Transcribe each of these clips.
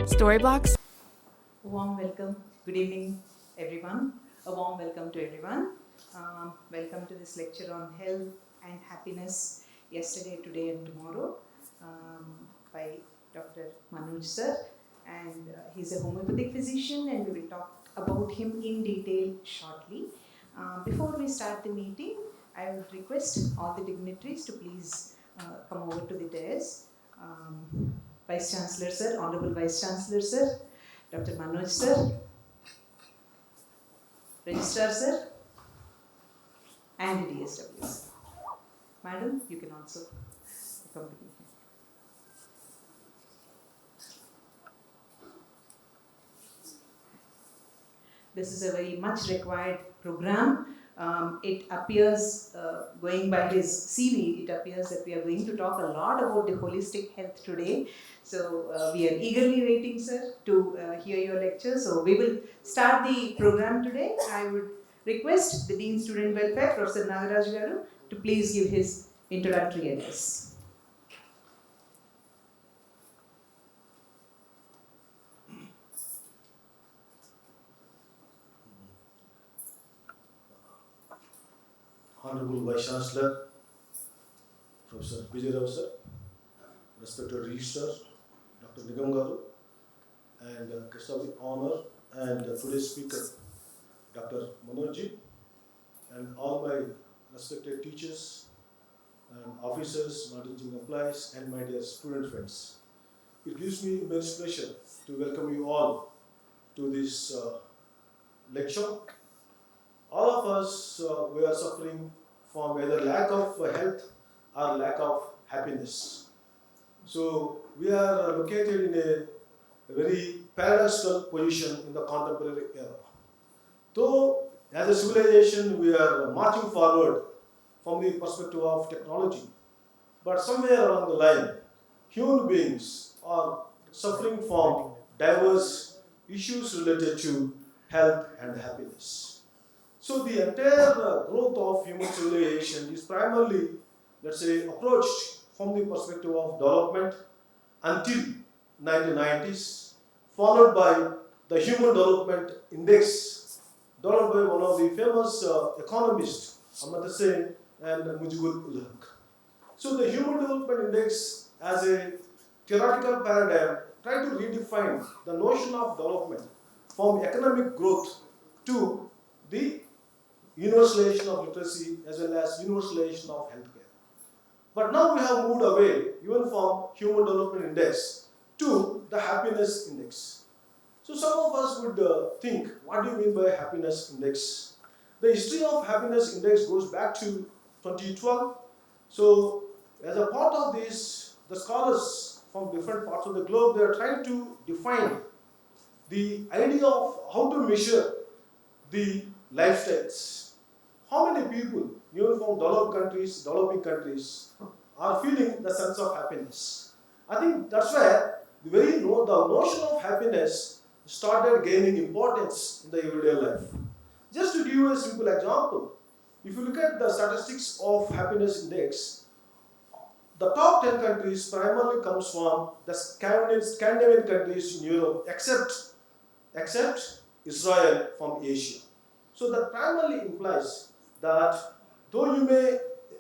Storyblocks. A warm welcome. Good evening, everyone. A warm welcome to everyone. Welcome to this lecture on health and happiness yesterday, today, and tomorrow by Dr. Manoj sir. And he's a homeopathic physician, and we will talk about him in detail shortly. Before we start the meeting, I would request all the dignitaries to please come over to the dais. Vice Chancellor sir, Honorable Vice Chancellor sir, Dr. Manoj sir, Registrar sir, and the DSW sir. Madam, you can also accompany him. This is a very much required program. It appears, going by his CV, it appears that we are going to talk a lot about the holistic health today. So we are eagerly waiting, sir, to hear your lecture. So we will start the program today. I would request the Dean Student Welfare, Professor Nagaraj Garu, to please give his introductory address. Honorable Vice Chancellor, Professor Vijay Rao sir, respected Registrar, Dr. Nigam Garu, and guest of the honor, and today's speaker, Dr. Manoj, and all my respected teachers and officers, non-teaching employees, and my dear student friends. It gives me immense pleasure to welcome you all to this lecture. All of us, we are suffering from either lack of health or lack of happiness. So we are located in a very paradoxical position in the contemporary era. Though as a civilization we are marching forward from the perspective of technology, but somewhere along the line, human beings are suffering from diverse issues related to health and happiness. So the entire growth of human civilization is primarily, let's say, approached from the perspective of development until 1990s, followed by the Human Development Index, developed by one of the famous economists, Amartya Sen and Mujibur Ulhaq. So the Human Development Index, as a theoretical paradigm, tried to redefine the notion of development from economic growth to the universalization of literacy as well as universalization of healthcare. But now we have moved away even from Human Development Index to the Happiness Index. So some of us would think, what do you mean by Happiness Index? The history of Happiness Index goes back to 2012. So as a part of this, the scholars from different parts of the globe, they are trying to define the idea of how to measure the lifestyles. How many people, even from developing countries, are feeling the sense of happiness? I think that's where the notion of happiness started gaining importance in the everyday life. Just to give you a simple example, if you look at the statistics of happiness index, the top 10 countries primarily comes from the Scandinavian countries in Europe, except Israel from Asia. So that primarily implies that though you may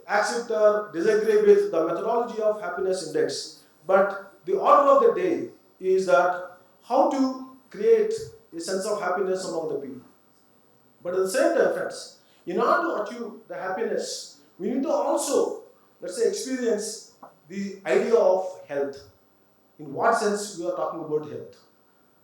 accept or disagree with the methodology of happiness index, but the order of the day is that how to create a sense of happiness among the people. But at the same time, friends, in order to achieve the happiness, we need to also, let's say, experience the idea of health. In what sense we are talking about health?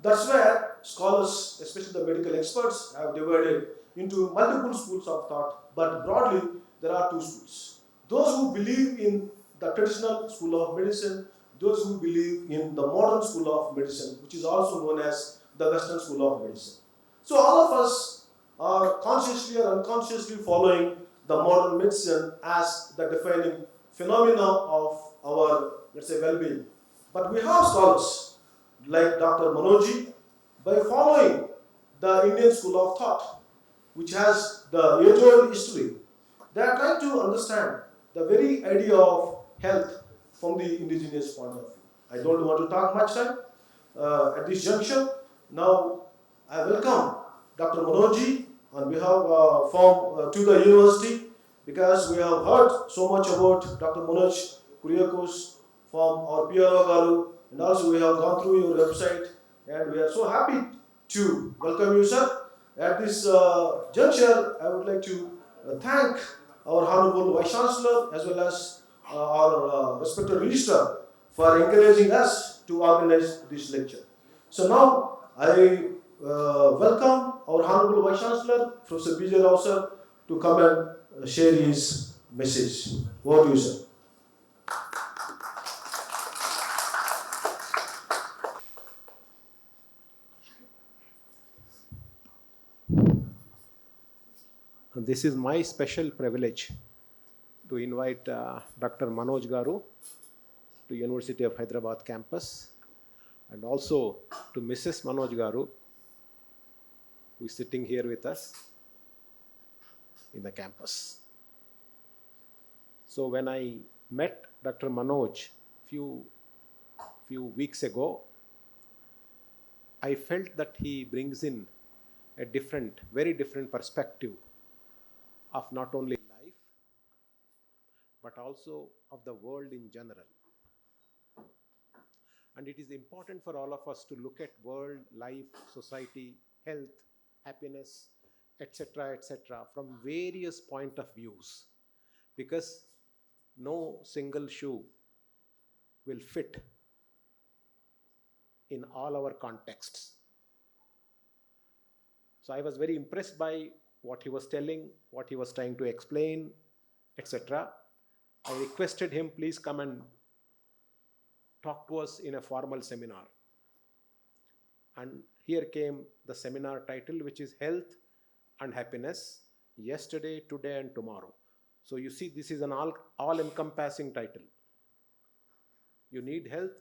That's where scholars, especially the medical experts, have divided into multiple schools of thought, but broadly there are two schools. Those who believe in the traditional school of medicine, those who believe in the modern school of medicine, which is also known as the Western school of medicine. So all of us are consciously or unconsciously following the modern medicine as the defining phenomena of our, let's say, well-being. But we have scholars like Dr. Manoj, by following the Indian school of thought, which has the age-old history, they are trying to understand the very idea of health from the indigenous point of view. I don't want to talk much time. at this juncture. Now, I welcome Dr. Manoj on behalf to the university, because we have heard so much about Dr. Manoj Kuriakose from our PRO Garu, and also we have gone through your website, and we are so happy to welcome you, sir. At this juncture, I would like to thank our Honorable Vice Chancellor as well as our respected Registrar for encouraging us to organize this lecture. So now I welcome our Honorable Vice Chancellor, Professor B.J. Rao sir, to come and share his message. Over to you, sir. This is my special privilege to invite Dr. Manoj Garu to University of Hyderabad campus, and also to Mrs. Manoj Garu, who is sitting here with us in the campus. So when I met Dr. Manoj few weeks ago, I felt that he brings in a very different perspective of not only life, but also of the world in general. And it is important for all of us to look at world, life, society, health, happiness, etc., from various point of views, because no single shoe will fit in all our contexts. So I was very impressed by what he was telling, what he was trying to explain, etc. I requested him, please come and talk to us in a formal seminar. And here came the seminar title, which is Health and Happiness, Yesterday, Today and Tomorrow. So you see, this is an all-encompassing title. You need health,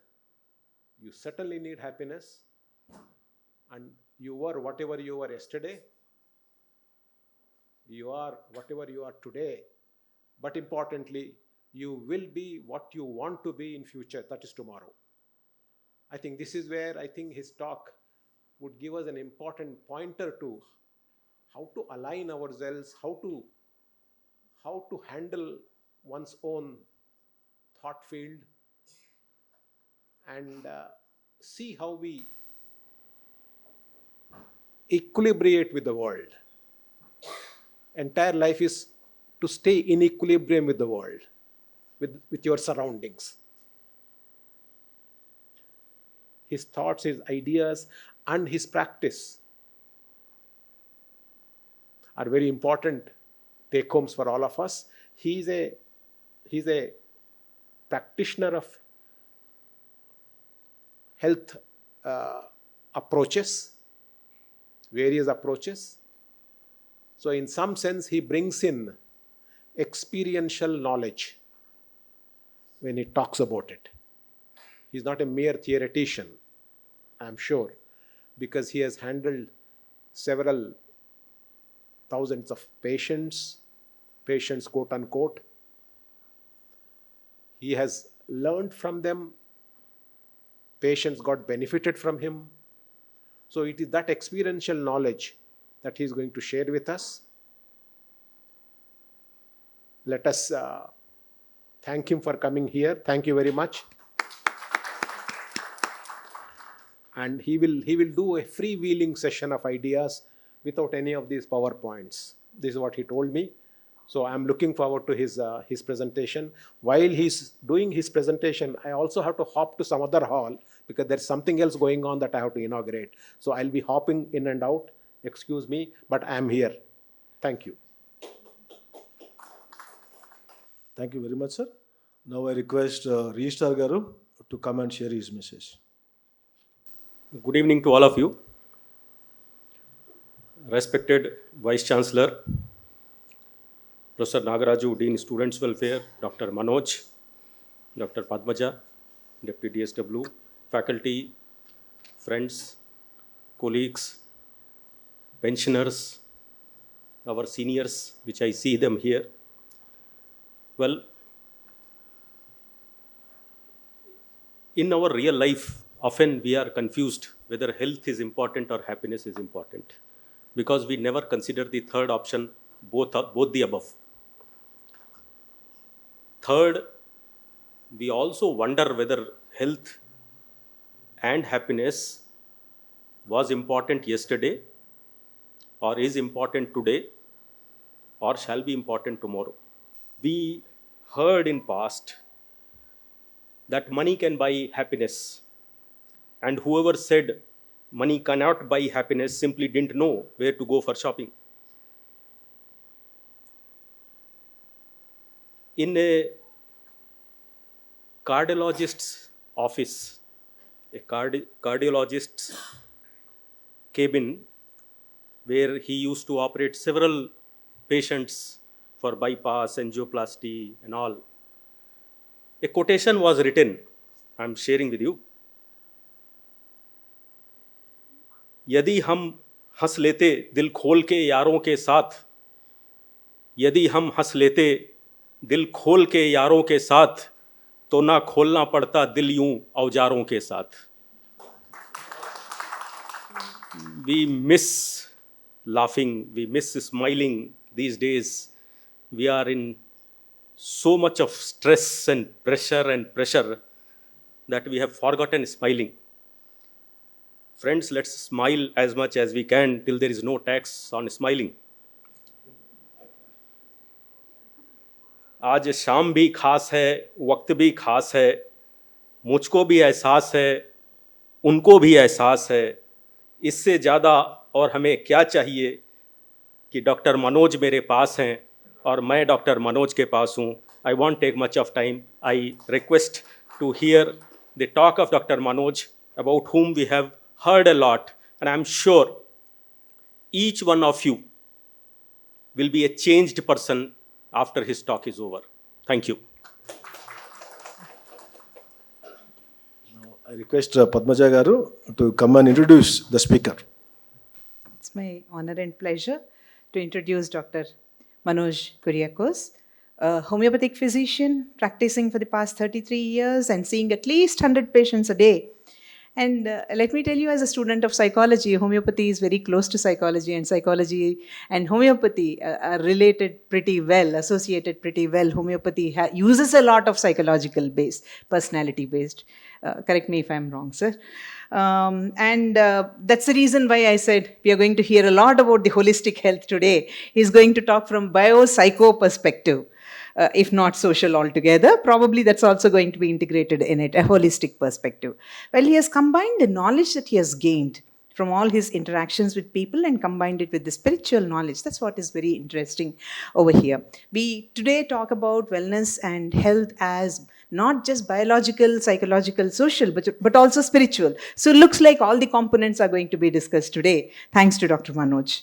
you certainly need happiness, and you were whatever you were yesterday, you are whatever you are today, but importantly, you will be what you want to be in future, that is tomorrow. I think this is where I think his talk would give us an important pointer to how to align ourselves, how to handle one's own thought field, and see how we equilibrate with the world. Entire life is to stay in equilibrium with the world, with your surroundings. His thoughts, his ideas, and his practice are very important take homes for all of us. He's a practitioner of health approaches, various approaches. So in some sense, he brings in experiential knowledge when he talks about it. He's not a mere theoretician, I'm sure, because he has handled several thousands of patients, quote unquote. He has learned from them. Patients got benefited from him. So it is that experiential knowledge that he is going to share with us. Let us thank him for coming here. Thank you very much. And he will do a freewheeling session of ideas without any of these PowerPoints. This is what he told me. So I'm looking forward to his presentation. While he's doing his presentation, I also have to hop to some other hall because there's something else going on that I have to inaugurate. So I'll be hopping in and out. Excuse me, but I'm here. Thank you. Thank you very much, sir. Now I request Registrar Garu to come and share his message. Good evening to all of you. Respected Vice Chancellor, Professor Nagaraju, Dean Students Welfare, Dr. Manoj, Dr. Padmaja, Deputy DSW, faculty, friends, colleagues, pensioners, our seniors, which I see them here. Well, in our real life, often we are confused whether health is important or happiness is important, because we never consider the third option, both the above. Third, we also wonder whether health and happiness was important yesterday, or is important today, or shall be important tomorrow. We heard in past that money can buy happiness, and whoever said money cannot buy happiness simply didn't know where to go for shopping. In a cardiologist's office, a cardiologist's cabin, where he used to operate several patients for bypass, angioplasty, and all, a quotation was written. I'm sharing with you. यदि हम हंस लेते दिल खोल के यारों के साथ, यदि हम हंस लेते दिल खोल के यारों के साथ, तो ना खोलना पड़ता दिल यूं औजारों के साथ. We miss laughing, we miss smiling these days. We are in so much of stress and pressure that we have forgotten smiling. Friends, let's smile as much as we can till there is no tax on smiling. आज शाम भी खास है, वक्त भी खास है, मुझको भी एहसास है, उनको भी एहसास है. इससे ज़्यादा और हमें क्या चाहिए कि डॉक्टर मनोज मेरे पास हैं और मैं डॉक्टर मनोज के पास हूँ. I won't take much of time. I request to hear the talk of Dr. Manoj, about whom we have heard a lot, and I'm sure each one of you will be a changed person after his talk is over. Thank you. Now, I request Padmaja Garu to come and introduce the speaker. It's my honor and pleasure to introduce Dr. Manoj Kuriakose, a homeopathic physician practicing for the past 33 years and seeing at least 100 patients a day. And let me tell you, as a student of psychology, homeopathy is very close to psychology, and psychology and homeopathy are related pretty well, associated pretty well. Homeopathy uses a lot of psychological based, personality based. Correct me if I'm wrong, sir. And that's the reason why I said we are going to hear a lot about the holistic health today. He's going to talk from biopsycho perspective. If not social altogether, probably that's also going to be integrated in it, a holistic perspective. Well, he has combined the knowledge that he has gained from all his interactions with people and combined it with the spiritual knowledge. That's what is very interesting over here. We today talk about wellness and health as not just biological, psychological, social, but also spiritual. So it looks like all the components are going to be discussed today, thanks to Dr. Manoj.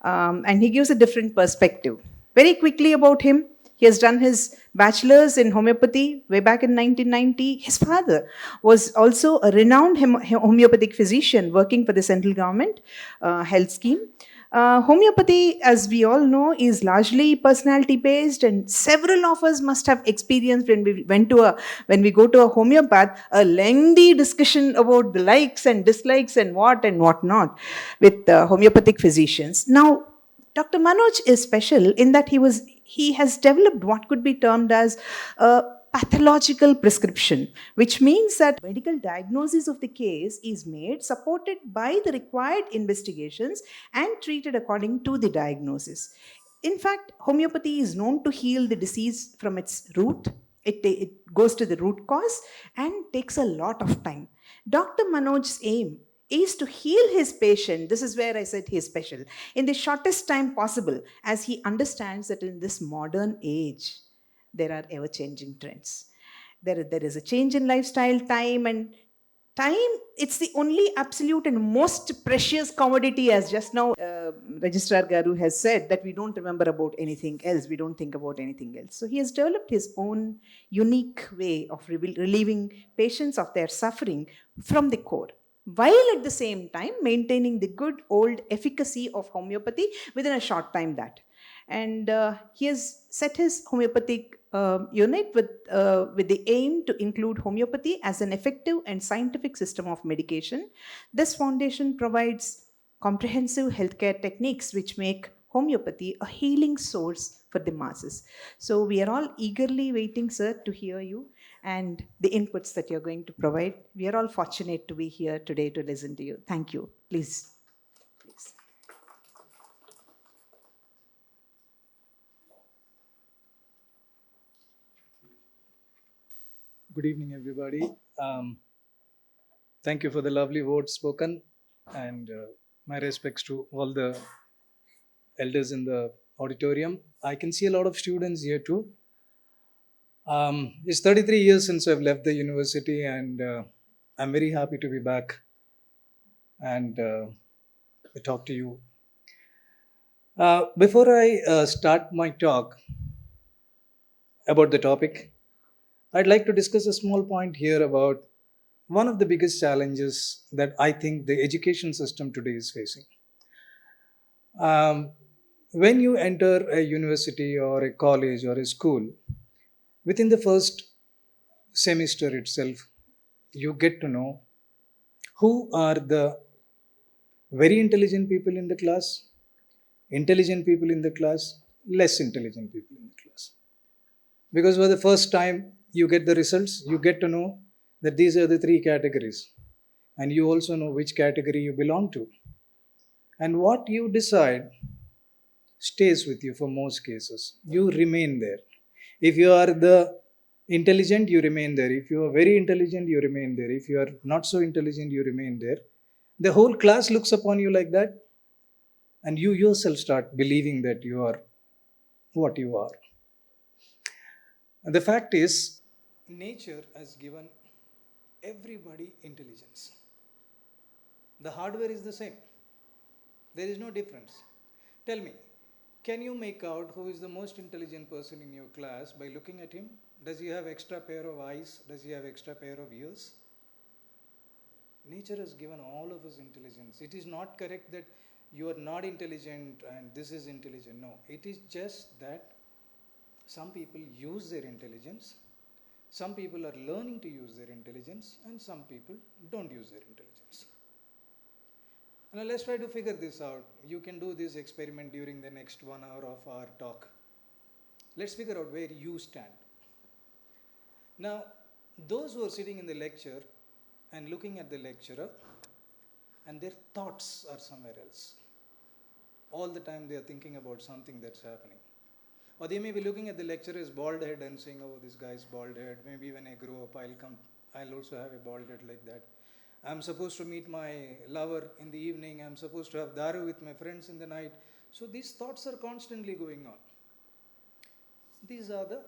And he gives a different perspective. Very quickly about him. He has done his bachelor's in homeopathy way back in 1990. His father was also a renowned homeopathic physician working for the central government health scheme. Homeopathy, as we all know, is largely personality based, and several of us must have experienced when we go to a homeopath, a lengthy discussion about the likes and dislikes and what not with homeopathic physicians. Now, Dr. Manoj is special in that he has developed what could be termed as a pathological prescription, which means that medical diagnosis of the case is made, supported by the required investigations, and treated according to the diagnosis. In fact, homeopathy is known to heal the disease from its root. It goes to the root cause and takes a lot of time. Dr. Manoj's aim is to heal his patient. This is where I said he is special, in the shortest time possible, as he understands that in this modern age, there are ever-changing trends. There is a change in lifestyle, time, it's the only absolute and most precious commodity, as just now Registrar Garu has said, that we don't remember about anything else, we don't think about anything else. So he has developed his own unique way of relieving patients of their suffering from the core, while at the same time maintaining the good old efficacy of homeopathy within a short time that. And he has set his homeopathic unit with the aim to include homeopathy as an effective and scientific system of medication. This foundation provides comprehensive healthcare techniques which make homeopathy a healing source for the masses. So we are all eagerly waiting, sir, to hear you and the inputs that you're going to provide. We are all fortunate to be here today to listen to you. Thank you. Please. Please. Good evening, everybody. Thank you for the lovely words spoken, and my respects to all the elders in the auditorium. I can see a lot of students here too. It's 33 years since I've left the university, and I'm very happy to be back and talk to you. Before I start my talk about the topic, I'd like to discuss a small point here about one of the biggest challenges that I think the education system today is facing. When you enter a university or a college or a school, within the first semester itself, you get to know who are the very intelligent people in the class, intelligent people in the class, less intelligent people in the class. Because for the first time you get the results, you get to know that these are the three categories, and you also know which category you belong to. And what you decide stays with you for most cases. You remain there. If you are the intelligent, you remain there. If you are very intelligent, you remain there. If you are not so intelligent, you remain there. The whole class looks upon you like that, and you yourself start believing that you are what you are. And the fact is, nature has given everybody intelligence. The hardware is the same. There is no difference. Tell me, can you make out who is the most intelligent person in your class by looking at him? Does he have extra pair of eyes? Does he have extra pair of ears? Nature has given all of us intelligence. It is not correct that you are not intelligent and this is intelligent. No, it is just that some people use their intelligence, some people are learning to use their intelligence, and some people don't use their intelligence. Now let's try to figure this out. You can do this experiment during the next 1 hour of our talk. Let's figure out where you stand. Now, those who are sitting in the lecture and looking at the lecturer, and their thoughts are somewhere else. All the time they are thinking about something that's happening. Or they may be looking at the lecturer's bald head and saying, oh, this guy's bald head. Maybe when I grow up, I'll also have a bald head like that. I'm supposed to meet my lover in the evening. I'm supposed to have daru with my friends in the night. So these thoughts are constantly going on. These are the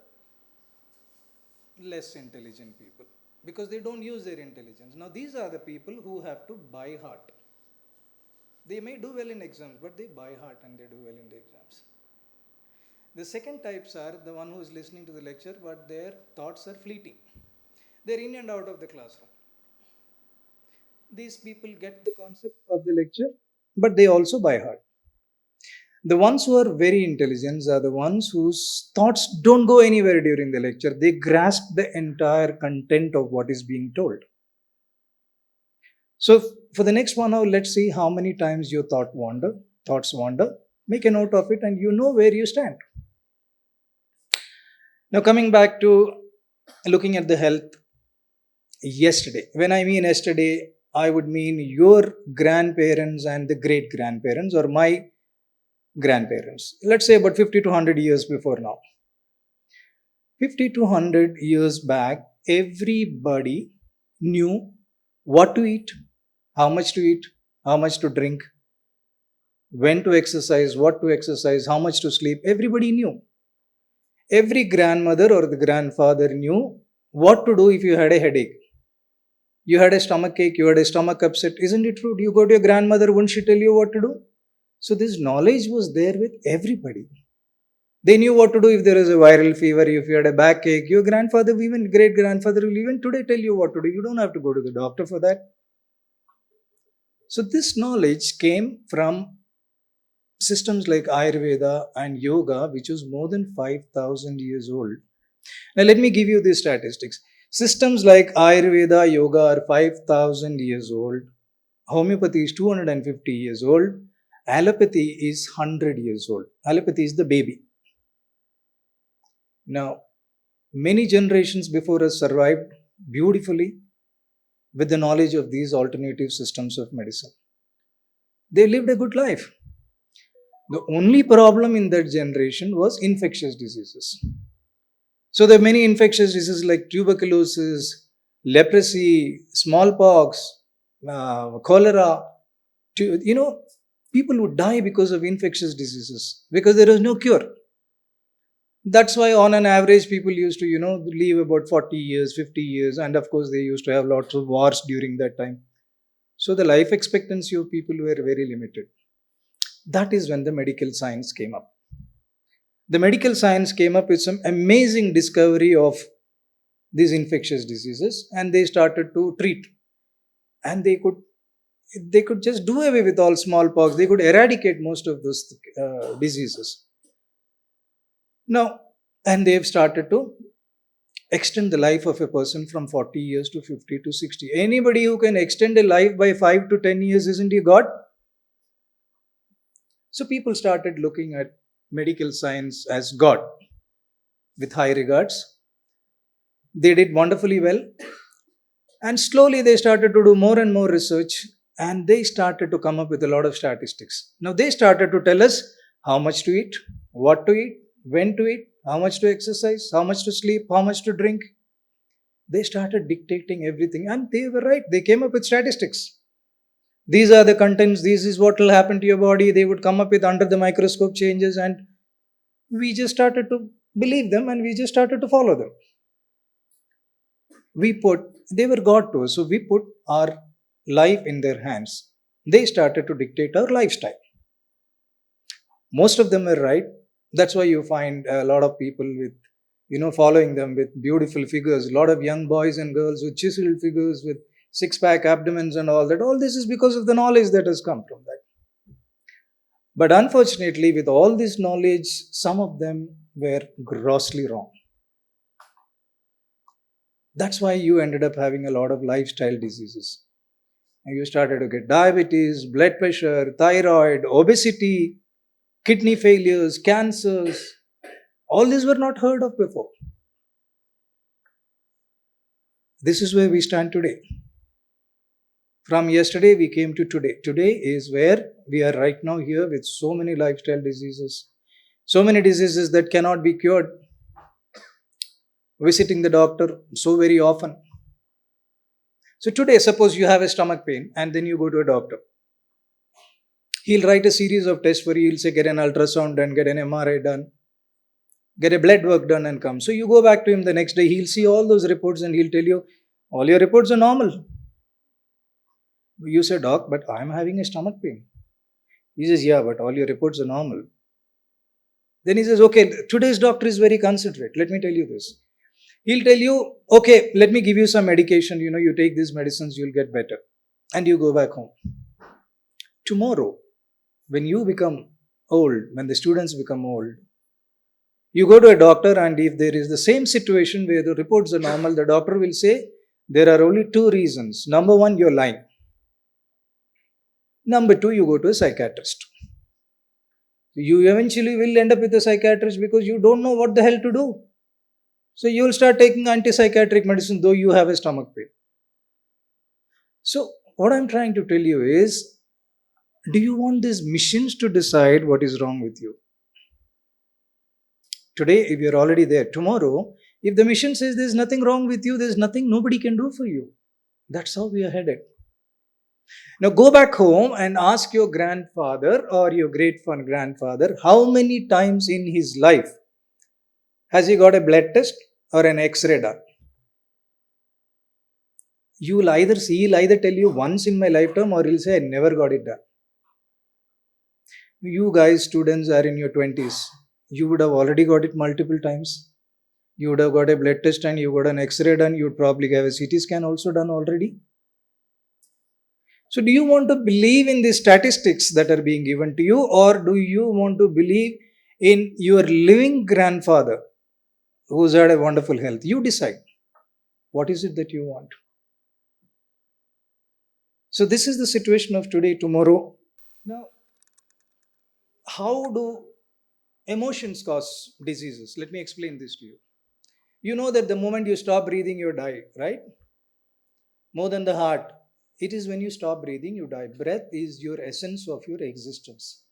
less intelligent people because they don't use their intelligence. Now these are the people who have to by heart. They may do well in exams, but they by heart and they do well in the exams. The second types are the one who is listening to the lecture, but their thoughts are fleeting. They're in and out of the classroom. These people get the concept of the lecture, but they also by heart. The ones who are very intelligent are the ones whose thoughts don't go anywhere during the lecture. They grasp the entire content of what is being told. So for the next 1 hour, let's see how many times your thoughts wander. Make a note of it and you know where you stand. Now coming back to looking at the health yesterday. When I mean yesterday, I would mean your grandparents and the great grandparents or my grandparents. Let's say about 50 to 100 years before now. 50 to 100 years back, everybody knew what to eat, how much to eat, how much to drink, when to exercise, what to exercise, how much to sleep. Everybody knew. Every grandmother or the grandfather knew what to do if you had a headache. You had a stomach ache, you had a stomach upset. Isn't it true? You go to your grandmother, wouldn't she tell you what to do? So this knowledge was there with everybody. They knew what to do if there is a viral fever, if you had a backache. Your grandfather, even great grandfather, will even today tell you what to do. You don't have to go to the doctor for that. So this knowledge came from systems like Ayurveda and yoga, which was more than 5,000 years old. Now, let me give you these statistics. Systems like Ayurveda, Yoga are 5,000 years old. Homeopathy is 250 years old. Allopathy is 100 years old. Allopathy is the baby. Now, many generations before us survived beautifully with the knowledge of these alternative systems of medicine. They lived a good life. The only problem in that generation was infectious diseases. So there are many infectious diseases like tuberculosis, leprosy, smallpox, cholera. People would die because of infectious diseases because there was no cure. That's why on an average people used to live about 40 years, 50 years, and of course they used to have lots of wars during that time. So the life expectancy of people were very limited. That is when the medical science came up. The medical science came up with some amazing discovery of these infectious diseases, and they started to treat, and they could just do away with all smallpox. They could eradicate most of those diseases. Now, and they've started to extend the life of a person from 40 years to 50 to 60. Anybody who can extend a life by 5 to 10 years, isn't he God? So people started looking at medical science as God with high regards. They did wonderfully well. And slowly they started to do more and more research, and they started to come up with a lot of statistics. Now they started to tell us how much to eat, what to eat, when to eat, how much to exercise, how much to sleep, how much to drink. They started dictating everything, and they were right. They came up with statistics. These are the contents, this is what will happen to your body. They would come up with under the microscope changes, and we just started to believe them and we just started to follow them. They were God to us, so we put our life in their hands. They started to dictate our lifestyle. Most of them were right. That's why you find a lot of people with, following them with beautiful figures, a lot of young boys and girls with chiseled figures, with six-pack abdomens and all that. All this is because of the knowledge that has come from that. But unfortunately, with all this knowledge, some of them were grossly wrong. That's why you ended up having a lot of lifestyle diseases. And you started to get diabetes, blood pressure, thyroid, obesity, kidney failures, cancers. All these were not heard of before. This is where we stand today. From yesterday, we came to today. Today is where we are right now here with so many lifestyle diseases, so many diseases that cannot be cured. Visiting the doctor so very often. So today, suppose you have a stomach pain and then you go to a doctor. He'll write a series of tests for you. He'll say, get an ultrasound done, get an MRI done, get a blood work done and come. So you go back to him the next day. He'll see all those reports and he'll tell you, all your reports are normal. You say, doc, but I'm having a stomach pain. He says, yeah, but all your reports are normal. Then he says, okay, today's doctor is very considerate. Let me tell you this. He'll tell you, okay, let me give you some medication. You take these medicines, you'll get better. And you go back home. Tomorrow, when you become old, when the students become old, you go to a doctor, and if there is the same situation where the reports are normal, the doctor will say, there are only two reasons. Number one, you're lying. Number two, you go to a psychiatrist. You eventually will end up with a psychiatrist because you don't know what the hell to do. So you will start taking antipsychotic medicine though you have a stomach pain. So what I'm trying to tell you is, do you want these machines to decide what is wrong with you? Today, if you're already there, tomorrow, if the machine says there's nothing wrong with you, there's nothing nobody can do for you. That's how we are headed. Now go back home and ask your grandfather or your great-grandfather how many times in his life has he got a blood test or an X-ray done? He'll either tell you once in my lifetime, or he'll say I never got it done. You guys, students, are in your 20s. You would have already got it multiple times. You would have got a blood test and you got an X-ray done. You would probably have a CT scan also done already. So do you want to believe in the statistics that are being given to you, or do you want to believe in your living grandfather who's had a wonderful health. You decide what is it that you want. So this is the situation of today, tomorrow. Now, how do emotions cause diseases? Let me explain this to you. You know that the moment you stop breathing, you die, right? More than the heart. It is when you stop breathing, you die. Breath is your essence of your existence.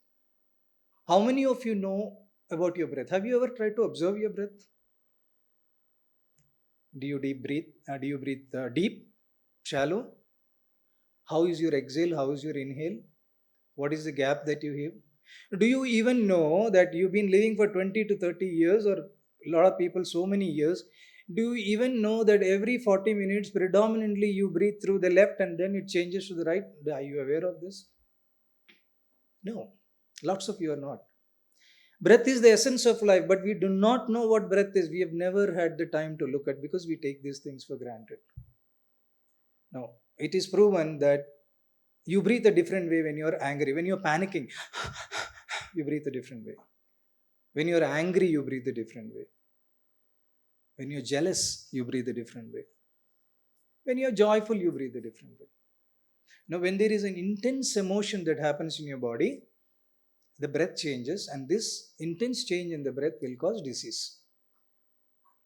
How many of you know about your breath? Have you ever tried to observe your breath? Do you deep breathe? Do you breathe deep, shallow? How is your exhale? How is your inhale? What is the gap that you have? Do you even know that you've been living for 20 to 30 years, or a lot of people so many years? Do you even know that every 40 minutes predominantly you breathe through the left and then it changes to the right? Are you aware of this? No. Lots of you are not. Breath is the essence of life, but we do not know what breath is. We have never had the time to look at because we take these things for granted. Now, it is proven that you breathe a different way when you're angry. When you're panicking, you breathe a different way. When you're angry, you breathe a different way. When you're jealous, you breathe a different way. When you're joyful, you breathe a different way. Now, when there is an intense emotion that happens in your body, the breath changes, and this intense change in the breath will cause disease.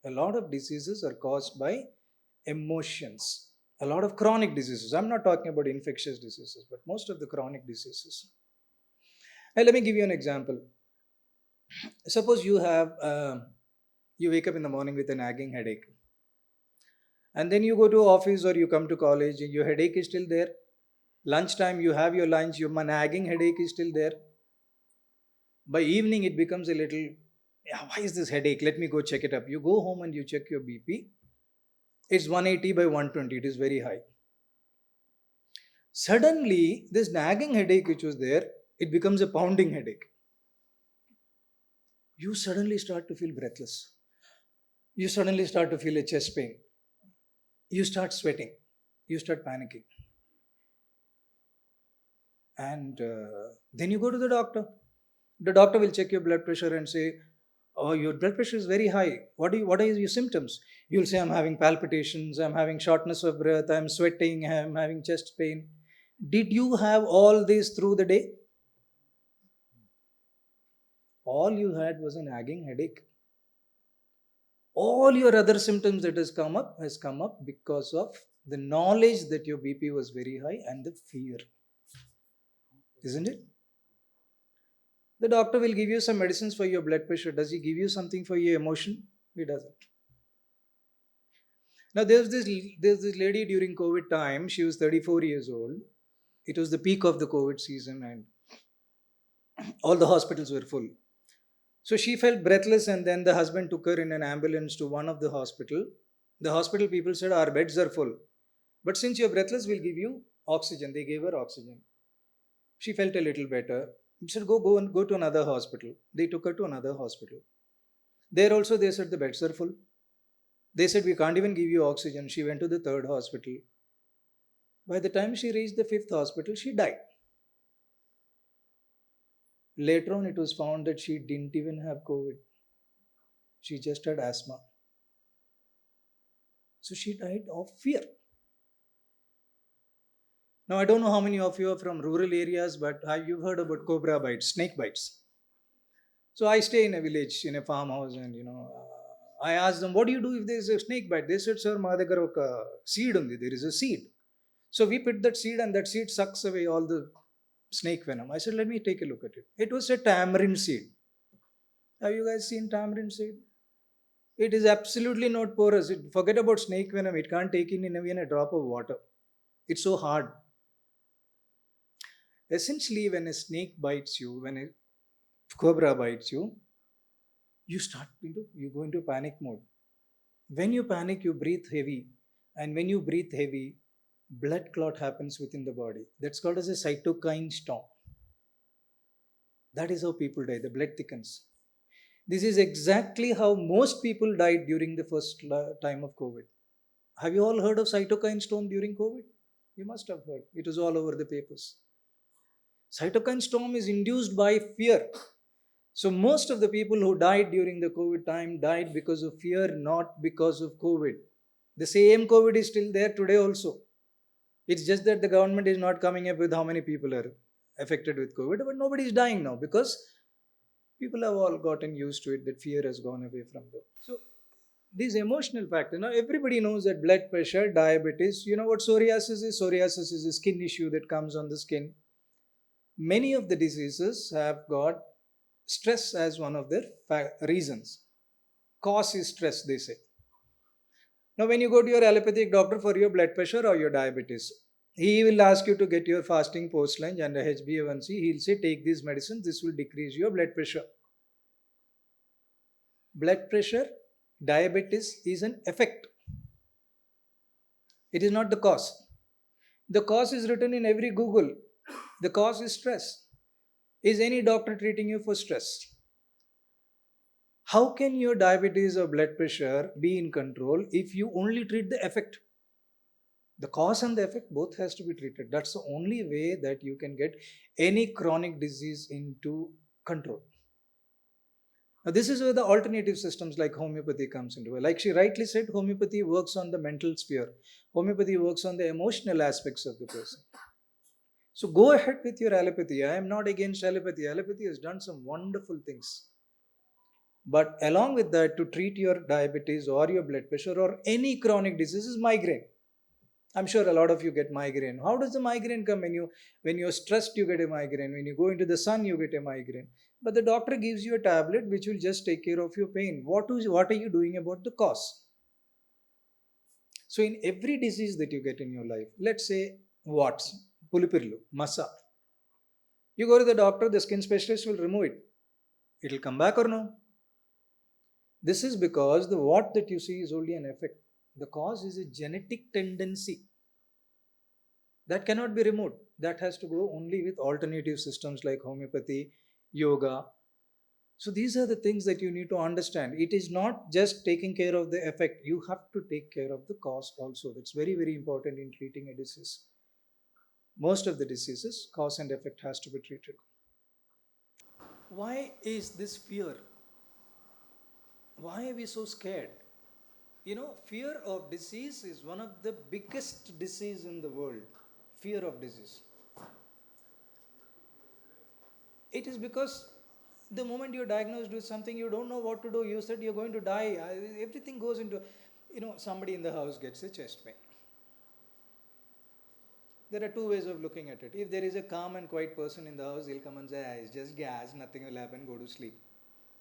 A lot of diseases are caused by emotions. A lot of chronic diseases. I'm not talking about infectious diseases, but most of the chronic diseases. Hey, let me give you an example. Suppose you wake up in the morning with a nagging headache, and then you go to office or you come to college and your headache is still there. Lunchtime you have your lunch, your nagging headache is still there. By evening it becomes a little, yeah, why is this headache? Let me go check it up. You go home and you check your BP. It's 180 by 120. It is very high. Suddenly this nagging headache which was there, it becomes a pounding headache. You suddenly start to feel breathless. You suddenly start to feel a chest pain. You start sweating. You start panicking. And then you go to the doctor. The doctor will check your blood pressure and say, oh, your blood pressure is very high. What are your symptoms? You'll say, I'm having palpitations, I'm having shortness of breath, I'm sweating, I'm having chest pain. Did you have all this through the day? All you had was a nagging headache. All your other symptoms that has come up because of the knowledge that your BP was very high and the fear. Isn't it? The doctor will give you some medicines for your blood pressure. Does he give you something for your emotion? He doesn't. Now there's this lady during COVID time. She was 34 years old. It was the peak of the COVID season and all the hospitals were full. So she felt breathless, and then the husband took her in an ambulance to one of the hospital. The hospital people said, our beds are full, but since you're breathless, we'll give you oxygen. They gave her oxygen. She felt a little better. She said, go to another hospital. They took her to another hospital. There also they said the beds are full. They said, we can't even give you oxygen. She went to the third hospital. By the time she reached the fifth hospital, she died. Later on, it was found that she didn't even have COVID. She just had asthma. So she died of fear. Now, I don't know how many of you are from rural areas, but you've heard about cobra bites, snake bites. So I stay in a village, in a farmhouse, and I asked them, what do you do if there's a snake bite? They said, sir, ma daggara oka seed undi. There is a seed. So we picked that seed, and that seed sucks away all the snake venom. I said, let me take a look at it. It was a tamarind seed. Have you guys seen tamarind seed? It is absolutely not porous. Forget about snake venom. It can't take in even a drop of water. It's so hard. Essentially, when a snake bites you, when a cobra bites you, you go into panic mode. When you panic, you breathe heavy. And when you breathe heavy, blood clot happens within the body. That's called as a cytokine storm. That is how people die. The blood thickens. This is exactly how most people died during the first time of COVID. Have you all heard of cytokine storm during COVID? You must have heard. It was all over the papers. Cytokine storm is induced by fear. So most of the people who died during the COVID time died because of fear, not because of COVID. The same COVID is still there today also. It's just that the government is not coming up with how many people are affected with COVID, but nobody is dying now because people have all gotten used to it, that fear has gone away from them. So these emotional factors, now everybody knows that blood pressure, diabetes, you know what psoriasis is? Psoriasis is a skin issue that comes on the skin. Many of the diseases have got stress as one of their reasons. Cause is stress, they say. Now, when you go to your allopathic doctor for your blood pressure or your diabetes, he will ask you to get your fasting post lunch and a HbA1c. He'll say, take these medicines, this will decrease your blood pressure. Blood pressure, diabetes is an effect. It is not the cause. The cause is written in every Google. The cause is stress. Is any doctor treating you for stress? How can your diabetes or blood pressure be in control if you only treat the effect? The cause and the effect both has to be treated. That's the only way that you can get any chronic disease into control. Now, this is where the alternative systems like homeopathy comes into it. Like she rightly said, homeopathy works on the mental sphere. Homeopathy works on the emotional aspects of the person. So go ahead with your allopathy. I am not against allopathy. Allopathy has done some wonderful things. But along with that, to treat your diabetes or your blood pressure or any chronic disease is migraine. I'm sure a lot of you get migraine. How does the migraine come? When you're stressed, you get a migraine. When you go into the sun, you get a migraine. But the doctor gives you a tablet which will just take care of your pain. What are you doing about the cause? So in every disease that you get in your life, let's say warts, pulipirlu, massa. You go to the doctor, the skin specialist will remove it. It will come back or no? This is because the wart that you see is only an effect. The cause is a genetic tendency that cannot be removed. That has to go only with alternative systems like homeopathy, yoga. So these are the things that you need to understand. It is not just taking care of the effect. You have to take care of the cause also. That's very, very important in treating a disease. Most of the diseases, cause and effect has to be treated. Why is this fear? Why are we so scared? You know, fear of disease is one of the biggest disease in the world. Fear of disease. It is because the moment you're diagnosed with something, you don't know what to do. You said you're going to die. Everything goes into, somebody in the house gets a chest pain. There are two ways of looking at it. If there is a calm and quiet person in the house, he'll come and say, it's just gas, nothing will happen, go to sleep.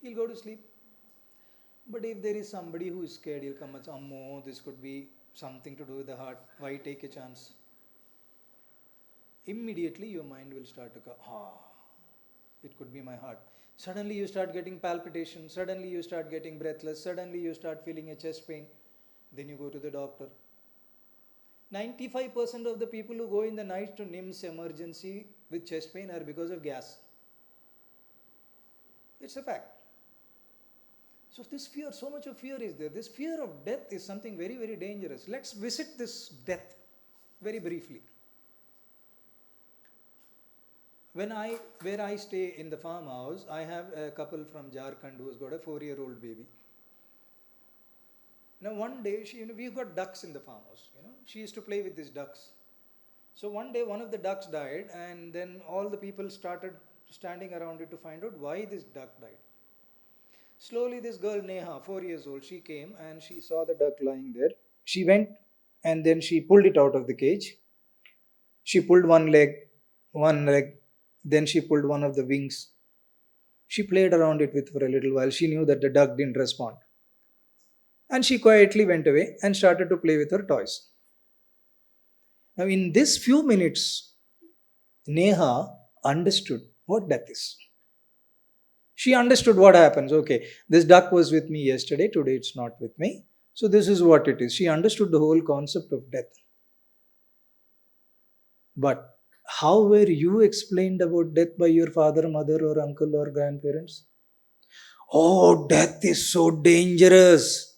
He'll go to sleep. But if there is somebody who is scared, he'll come and say, Ammo, this could be something to do with the heart. Why take a chance? Immediately your mind will start to go, it could be my heart. Suddenly you start getting palpitations. Suddenly you start getting breathless. Suddenly you start feeling a chest pain. Then you go to the doctor. 95% of the people who go in the night to NIMS emergency with chest pain are because of gas. It's a fact. So this fear, so much of fear is there. This fear of death is something very, very dangerous. Let's visit this death very briefly. Where I stay in the farmhouse, I have a couple from Jharkhand who's got a 4-year-old baby. Now one day, we've got ducks in the farmhouse. She used to play with these ducks. So one day, one of the ducks died, and then all the people started standing around it to find out why this duck died. Slowly, this girl Neha, 4 years old, she came and she saw the duck lying there. She went and then she pulled it out of the cage. She pulled one leg, then she pulled one of the wings. She played around it with for a little while. She knew that the duck didn't respond. And she quietly went away and started to play with her toys. Now, in this few minutes, Neha understood what death is. She understood what happens. Okay, this duck was with me yesterday, today it's not with me. So this is what it is. She understood the whole concept of death. But how were you explained about death by your father, mother, or uncle, or grandparents? Oh, death is so dangerous.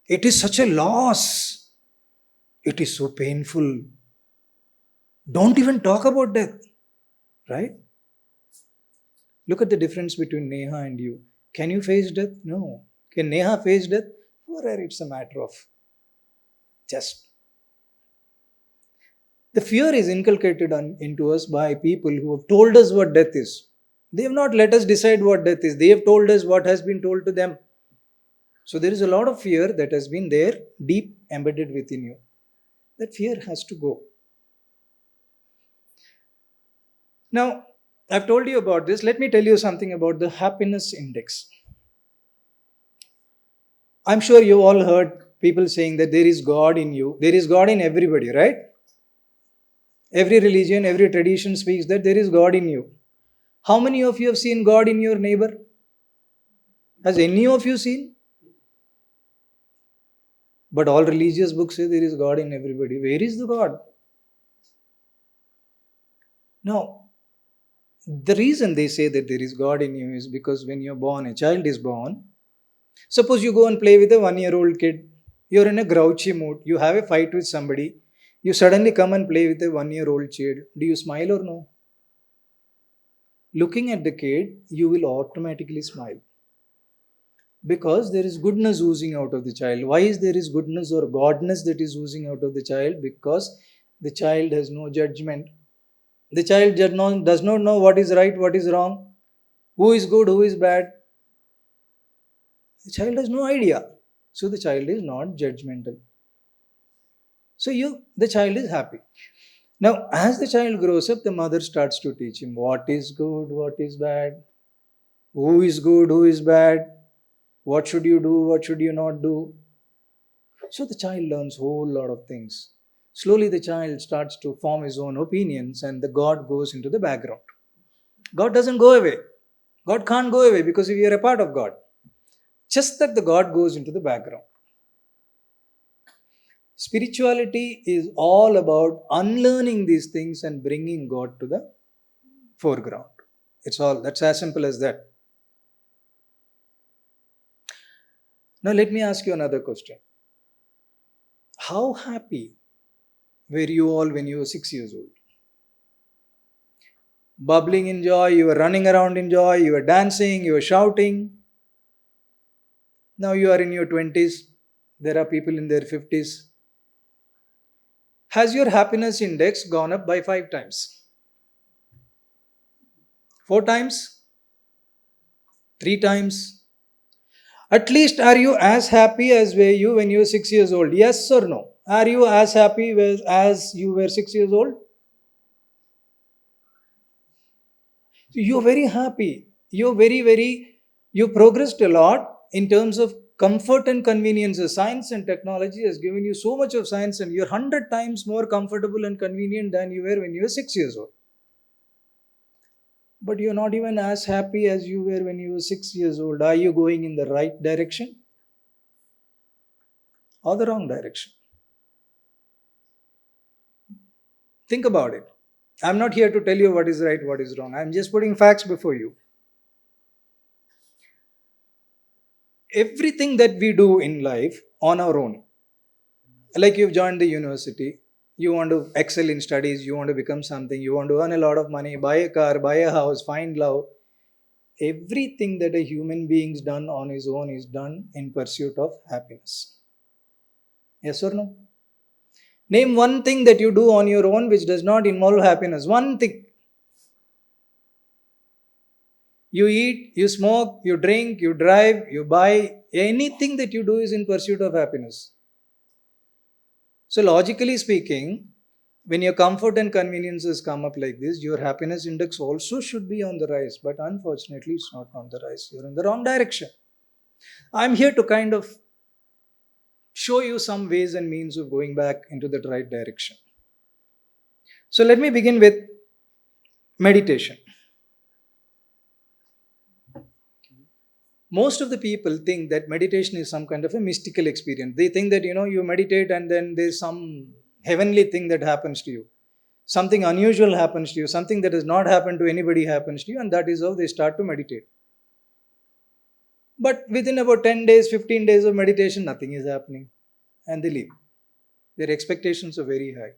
It is such a loss. It is so painful. Don't even talk about death. Right? Look at the difference between Neha and you. Can you face death? No. Can Neha face death? For her, it's a matter of just. The fear is inculcated into us by people who have told us what death is. They have not let us decide what death is. They have told us what has been told to them. So there is a lot of fear that has been there, deep embedded within you. That fear has to go. Now, I've told you about this. Let me tell you something about the happiness index. I'm sure you all heard people saying that there is God in you. There is God in everybody, right? Every religion, every tradition speaks that there is God in you. How many of you have seen God in your neighbor? Has any of you seen? But all religious books say there is God in everybody. Where is the God? Now, the reason they say that there is God in you is because when you're born, a child is born. Suppose you go and play with a 1-year-old kid. You're in a grouchy mood. You have a fight with somebody. You suddenly come and play with a 1-year-old child. Do you smile or no? Looking at the kid, you will automatically smile. Because there is goodness oozing out of the child. Why is there is goodness or godness that is oozing out of the child? Because the child has no judgment. The child does not know what is right, what is wrong, who is good, who is bad. The child has no idea. So the child is not judgmental. So the child is happy. Now, as the child grows up, the mother starts to teach him what is good, what is bad, who is good, who is bad, what should you do, what should you not do. So the child learns a whole lot of things. Slowly the child starts to form his own opinions and the God goes into the background. God doesn't go away. God can't go away because we are a part of God. Just that the God goes into the background. Spirituality is all about unlearning these things and bringing God to the foreground. That's as simple as that. Now let me ask you another question. How happy were you all when you were 6 years old? Bubbling in joy, you were running around in joy, you were dancing, you were shouting. Now you are in your 20s, there are people in their 50s. Has your happiness index gone up by 5 times? 4 times? 3 times? At least are you as happy as were you when you were 6 years old? Yes or no? Are you as happy as you were 6 years old? You're very happy. You progressed a lot in terms of comfort and convenience. Science and technology has given you so much of science and you're 100 times more comfortable and convenient than you were when you were 6 years old. But you're not even as happy as you were when you were 6 years old. Are you going in the right direction or the wrong direction? Think about it. I'm not here to tell you what is right, what is wrong. I'm just putting facts before you. Everything that we do in life on our own, like you've joined the university, you want to excel in studies, you want to become something, you want to earn a lot of money, buy a car, buy a house, find love. Everything that a human being's done on his own is done in pursuit of happiness. Yes or no? Name one thing that you do on your own which does not involve happiness. One thing. You eat, you smoke, you drink, you drive, you buy. Anything that you do is in pursuit of happiness. So logically speaking, when your comfort and conveniences come up like this, your happiness index also should be on the rise. But unfortunately, it's not on the rise. You're in the wrong direction. I'm here to kind of show you some ways and means of going back into the right direction. So let me begin with meditation. Most of the people think that meditation is some kind of a mystical experience. They think that, you meditate and then there's some heavenly thing that happens to you. Something unusual happens to you. Something that has not happened to anybody happens to you. And that is how they start to meditate. But within about 10 days, 15 days of meditation, nothing is happening. And they leave. Their expectations are very high.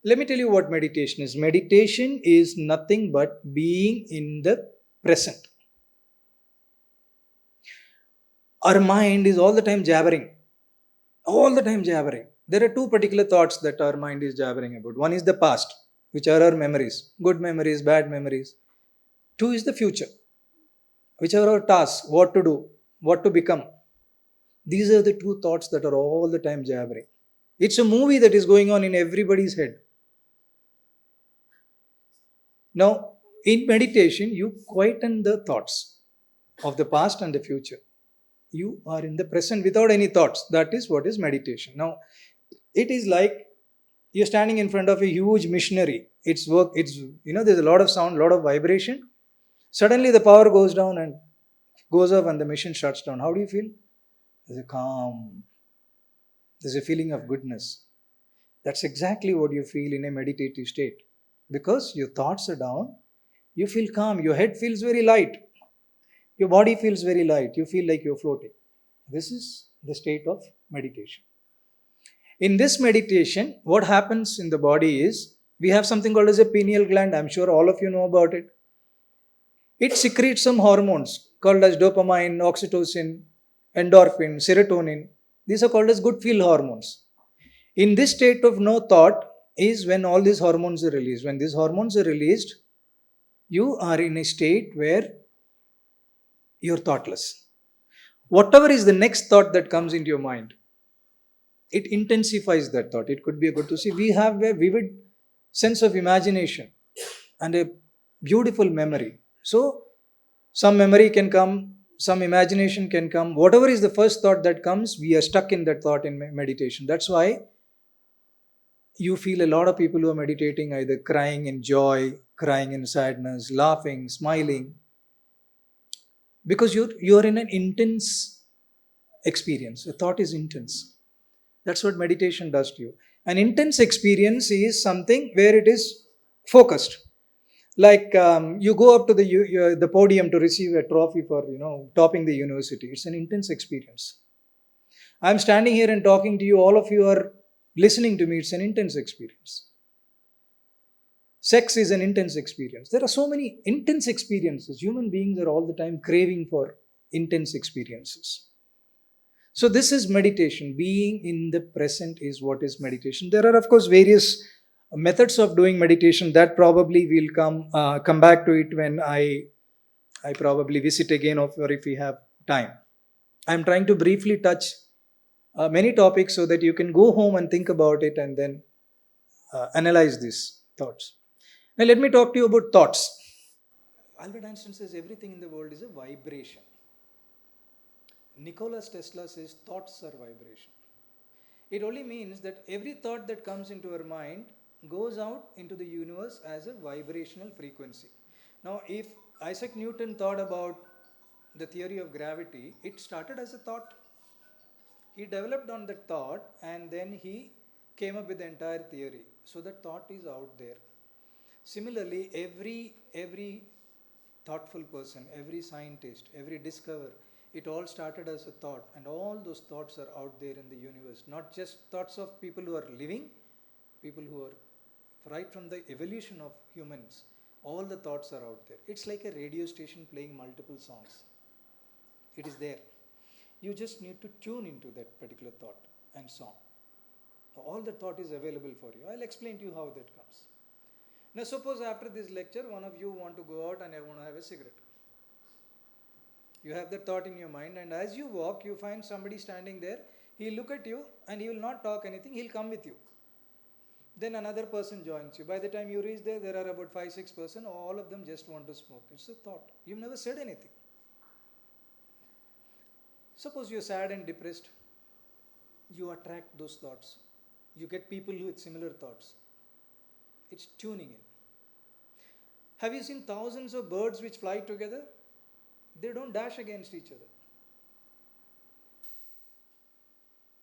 Let me tell you what meditation is. Meditation is nothing but being in the present. Our mind is all the time jabbering. All the time jabbering. There are two particular thoughts that our mind is jabbering about. One is the past, which are our memories, good memories, bad memories. Two is the future, which are our tasks, what to do, what to become. These are the two thoughts that are all the time jabbering. It's a movie that is going on in everybody's head. Now, in meditation, you quieten the thoughts of the past and the future. You are in the present without any thoughts. That is what is meditation. Now, it is like you're standing in front of a huge machinery. There's a lot of sound, a lot of vibration. Suddenly the power goes down and goes off and the machine shuts down. How do you feel? There's a calm. There's a feeling of goodness. That's exactly what you feel in a meditative state. Because your thoughts are down, you feel calm. Your head feels very light. Your body feels very light. You feel like you're floating. This is the state of meditation. In this meditation, what happens in the body is, we have something called as a pineal gland. I'm sure all of you know about it. It secretes some hormones called as dopamine, oxytocin, endorphin, serotonin. These are called as good feel hormones. In this state of no thought is when all these hormones are released. When these hormones are released, you are in a state where you're thoughtless. Whatever is the next thought that comes into your mind, it intensifies that thought. It could be a good to see. We have a vivid sense of imagination and a beautiful memory. So, some memory can come, some imagination can come. Whatever is the first thought that comes, we are stuck in that thought in meditation. That's why you feel a lot of people who are meditating either crying in joy, crying in sadness, laughing, smiling, because you're in an intense experience. The thought is intense. That's what meditation does to you. An intense experience is something where it is focused. Like you go up to the podium to receive a trophy for topping the university. It's an intense experience. I'm standing here and talking to you. All of you are listening to me. It's an intense experience. Sex is an intense experience. There are so many intense experiences. Human beings are all the time craving for intense experiences. So this is meditation. Being in the present is what is meditation. There are, of course, various methods of doing meditation that probably we'll come back to it when I probably visit again, or if we have time. I'm trying to briefly touch many topics so that you can go home and think about it and then analyze these thoughts. Now let me talk to you about thoughts. Albert Einstein says everything in the world is a vibration. Nikola Tesla says thoughts are vibration. It only means that every thought that comes into our mind goes out into the universe as a vibrational frequency. Now, if Isaac Newton thought about the theory of gravity, it started as a thought. He developed on that thought and then he came up with the entire theory. So that thought is out there. Similarly, every thoughtful person, every scientist, every discoverer, it all started as a thought, and all those thoughts are out there in the universe. Not just thoughts of people who are living, people who are right from the evolution of humans. All the thoughts are out there. It's like a radio station playing multiple songs. It is there. You just need to tune into that particular thought and song. All the thought is available for you. I'll explain to you how that comes. Now suppose after this lecture, one of you want to go out and I want to have a cigarette. You have that thought in your mind, and as you walk, you find somebody standing there. He'll look at you and he will not talk anything. He'll come with you. Then another person joins you. By the time you reach there, there are about 5-6 persons. All of them just want to smoke. It's a thought. You've never said anything. Suppose you're sad and depressed. You attract those thoughts. You get people with similar thoughts. It's tuning in. Have you seen thousands of birds which fly together? They don't dash against each other.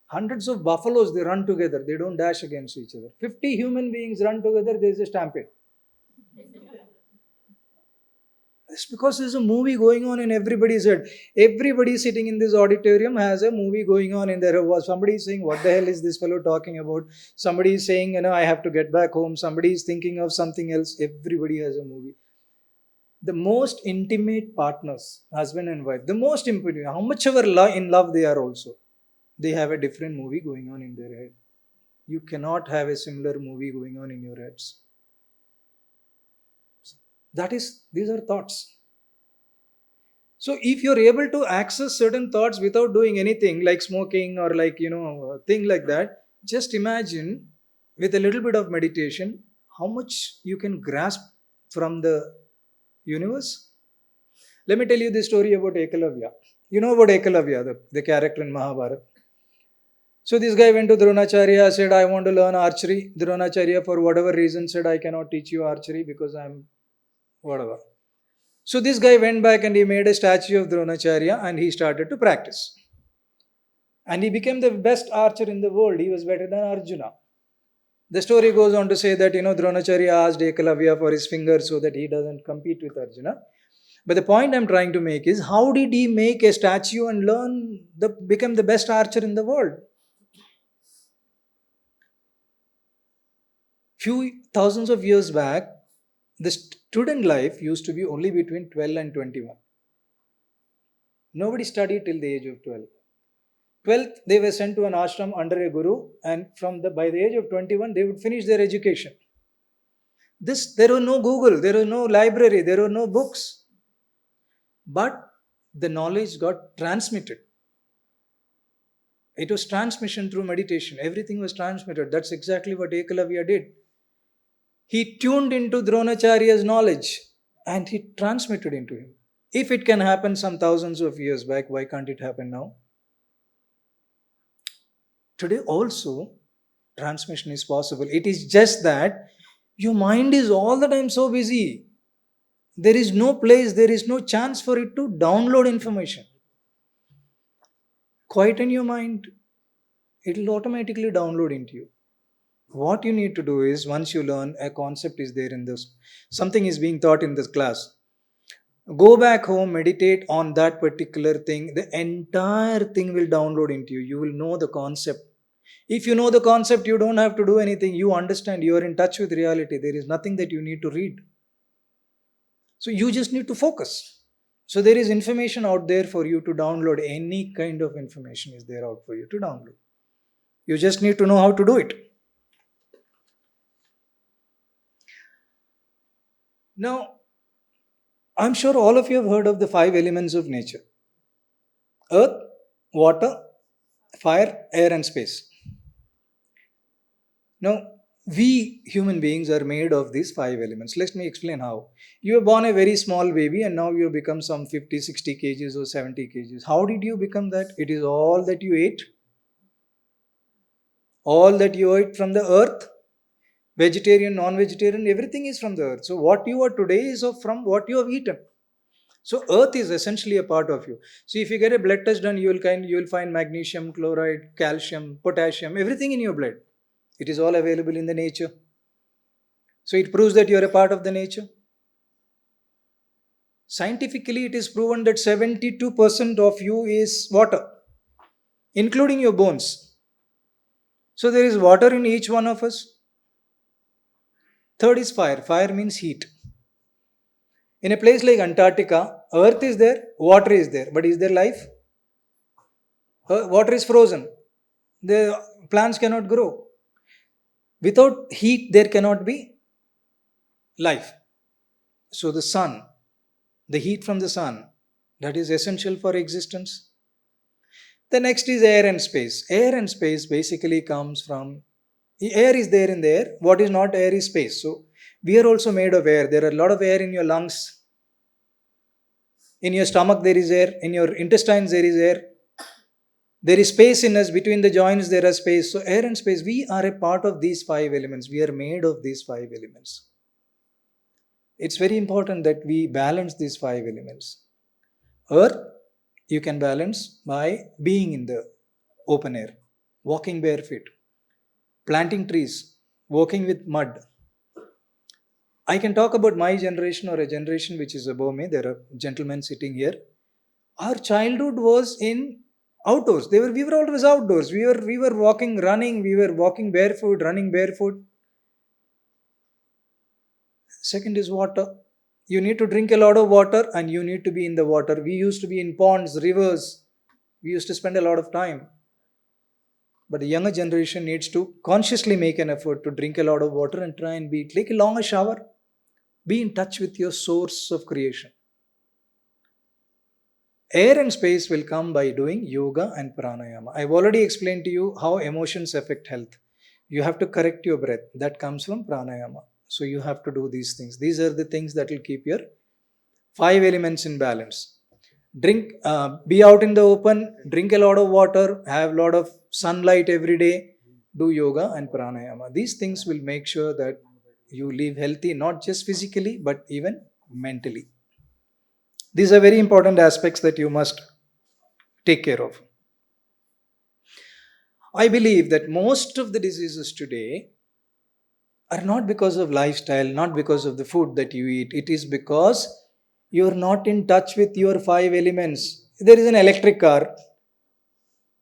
Hundreds of buffaloes, they run together. They don't dash against each other. 50 human beings run together, there's a stampede. It's because there's a movie going on in everybody's head. Everybody sitting in this auditorium has a movie going on in their head. Somebody is saying, what the hell is this fellow talking about? Somebody is saying, I have to get back home. Somebody is thinking of something else. Everybody has a movie. The most intimate partners, husband and wife, the most important, how much ever in love they are also, they have a different movie going on in their head. You cannot have a similar movie going on in your heads. These are thoughts. So if you're able to access certain thoughts without doing anything like smoking or like, a thing like that, just imagine with a little bit of meditation, how much you can grasp from the universe. Let me tell you the story about Ekalavya. You know about Ekalavya, the character in Mahabharata. So this guy went to Dronacharya, said, I want to learn archery. Dronacharya, for whatever reason, said, I cannot teach you archery because I'm whatever. So this guy went back and he made a statue of Dronacharya and he started to practice. And he became the best archer in the world. He was better than Arjuna. The story goes on to say that, Dronacharya asked Ekalavya for his finger so that he doesn't compete with Arjuna. But the point I'm trying to make is, how did he make a statue and become the best archer in the world? Few thousands of years back, the student life used to be only between 12 and 21. Nobody studied till the age of 12. 12th, they were sent to an ashram under a guru, and by the age of 21, they would finish their education. There was no Google, there was no library, there were no books. But the knowledge got transmitted. It was transmission through meditation. Everything was transmitted. That's exactly what Ekalavya did. He tuned into Dronacharya's knowledge and he transmitted into him. If it can happen some thousands of years back, why can't it happen now? Today also, transmission is possible. It is just that your mind is all the time so busy. There is no place, there is no chance for it to download information. Quieten your mind. It will automatically download into you. What you need to do is, once you learn a concept is there in this, something is being taught in this class, go back home, meditate on that particular thing. The entire thing will download into you. You will know the concept. If you know the concept, you don't have to do anything. You understand. You are in touch with reality. There is nothing that you need to read. So you just need to focus. So there is information out there for you to download. Any kind of information is there out for you to download. You just need to know how to do it. Now, I'm sure all of you have heard of the 5 elements of nature: earth, water, fire, air, and space. Now, we human beings are made of these 5 elements. Let me explain how. You were born a very small baby and now you have become some 50, 60 kgs or 70 kgs. How did you become that? It is all that you ate. All that you ate from the earth. Vegetarian, non-vegetarian, everything is from the earth. So what you are today is from what you have eaten. So earth is essentially a part of you. So if you get a blood test done, you will find magnesium, chloride, calcium, potassium, everything in your blood. It is all available in the nature. So it proves that you are a part of the nature. Scientifically, it is proven that 72% of you is water, including your bones. So there is water in each one of us. Third is fire. Fire means heat. In a place like Antarctica, earth is there, water is there. But is there life? Water is frozen. The plants cannot grow. Without heat, there cannot be life. So the sun, the heat from the sun, that is essential for existence. The next is air and space. Air and space basically comes from, air is there in the air. What is not air is space. So we are also made of air. There are a lot of air in your lungs. In your stomach there is air. In your intestines there is air. There is space in us. Between the joints there is space. So air and space, we are a part of these 5 elements. We are made of these 5 elements. It's very important that we balance these 5 elements. Earth, you can balance by being in the open air, walking barefoot, planting trees, walking with mud. I can talk about my generation or a generation which is above me. There are gentlemen sitting here. Our childhood was in outdoors. We were always outdoors. We were walking, running. We were walking barefoot, running barefoot. Second is water. You need to drink a lot of water and you need to be in the water. We used to be in ponds, rivers. We used to spend a lot of time. But the younger generation needs to consciously make an effort to drink a lot of water and try and take a longer shower. Be in touch with your source of creation. Air and space will come by doing yoga and pranayama. I've already explained to you how emotions affect health. You have to correct your breath. That comes from pranayama. So you have to do these things. These are the things that will keep your 5 elements in balance. Be out in the open, drink a lot of water, have a lot of sunlight every day, do yoga and pranayama. These things will make sure that you live healthy, not just physically, but even mentally. These are very important aspects that you must take care of. I believe that most of the diseases today are not because of lifestyle, not because of the food that you eat. It is because you're not in touch with your 5 elements. There is an electric car.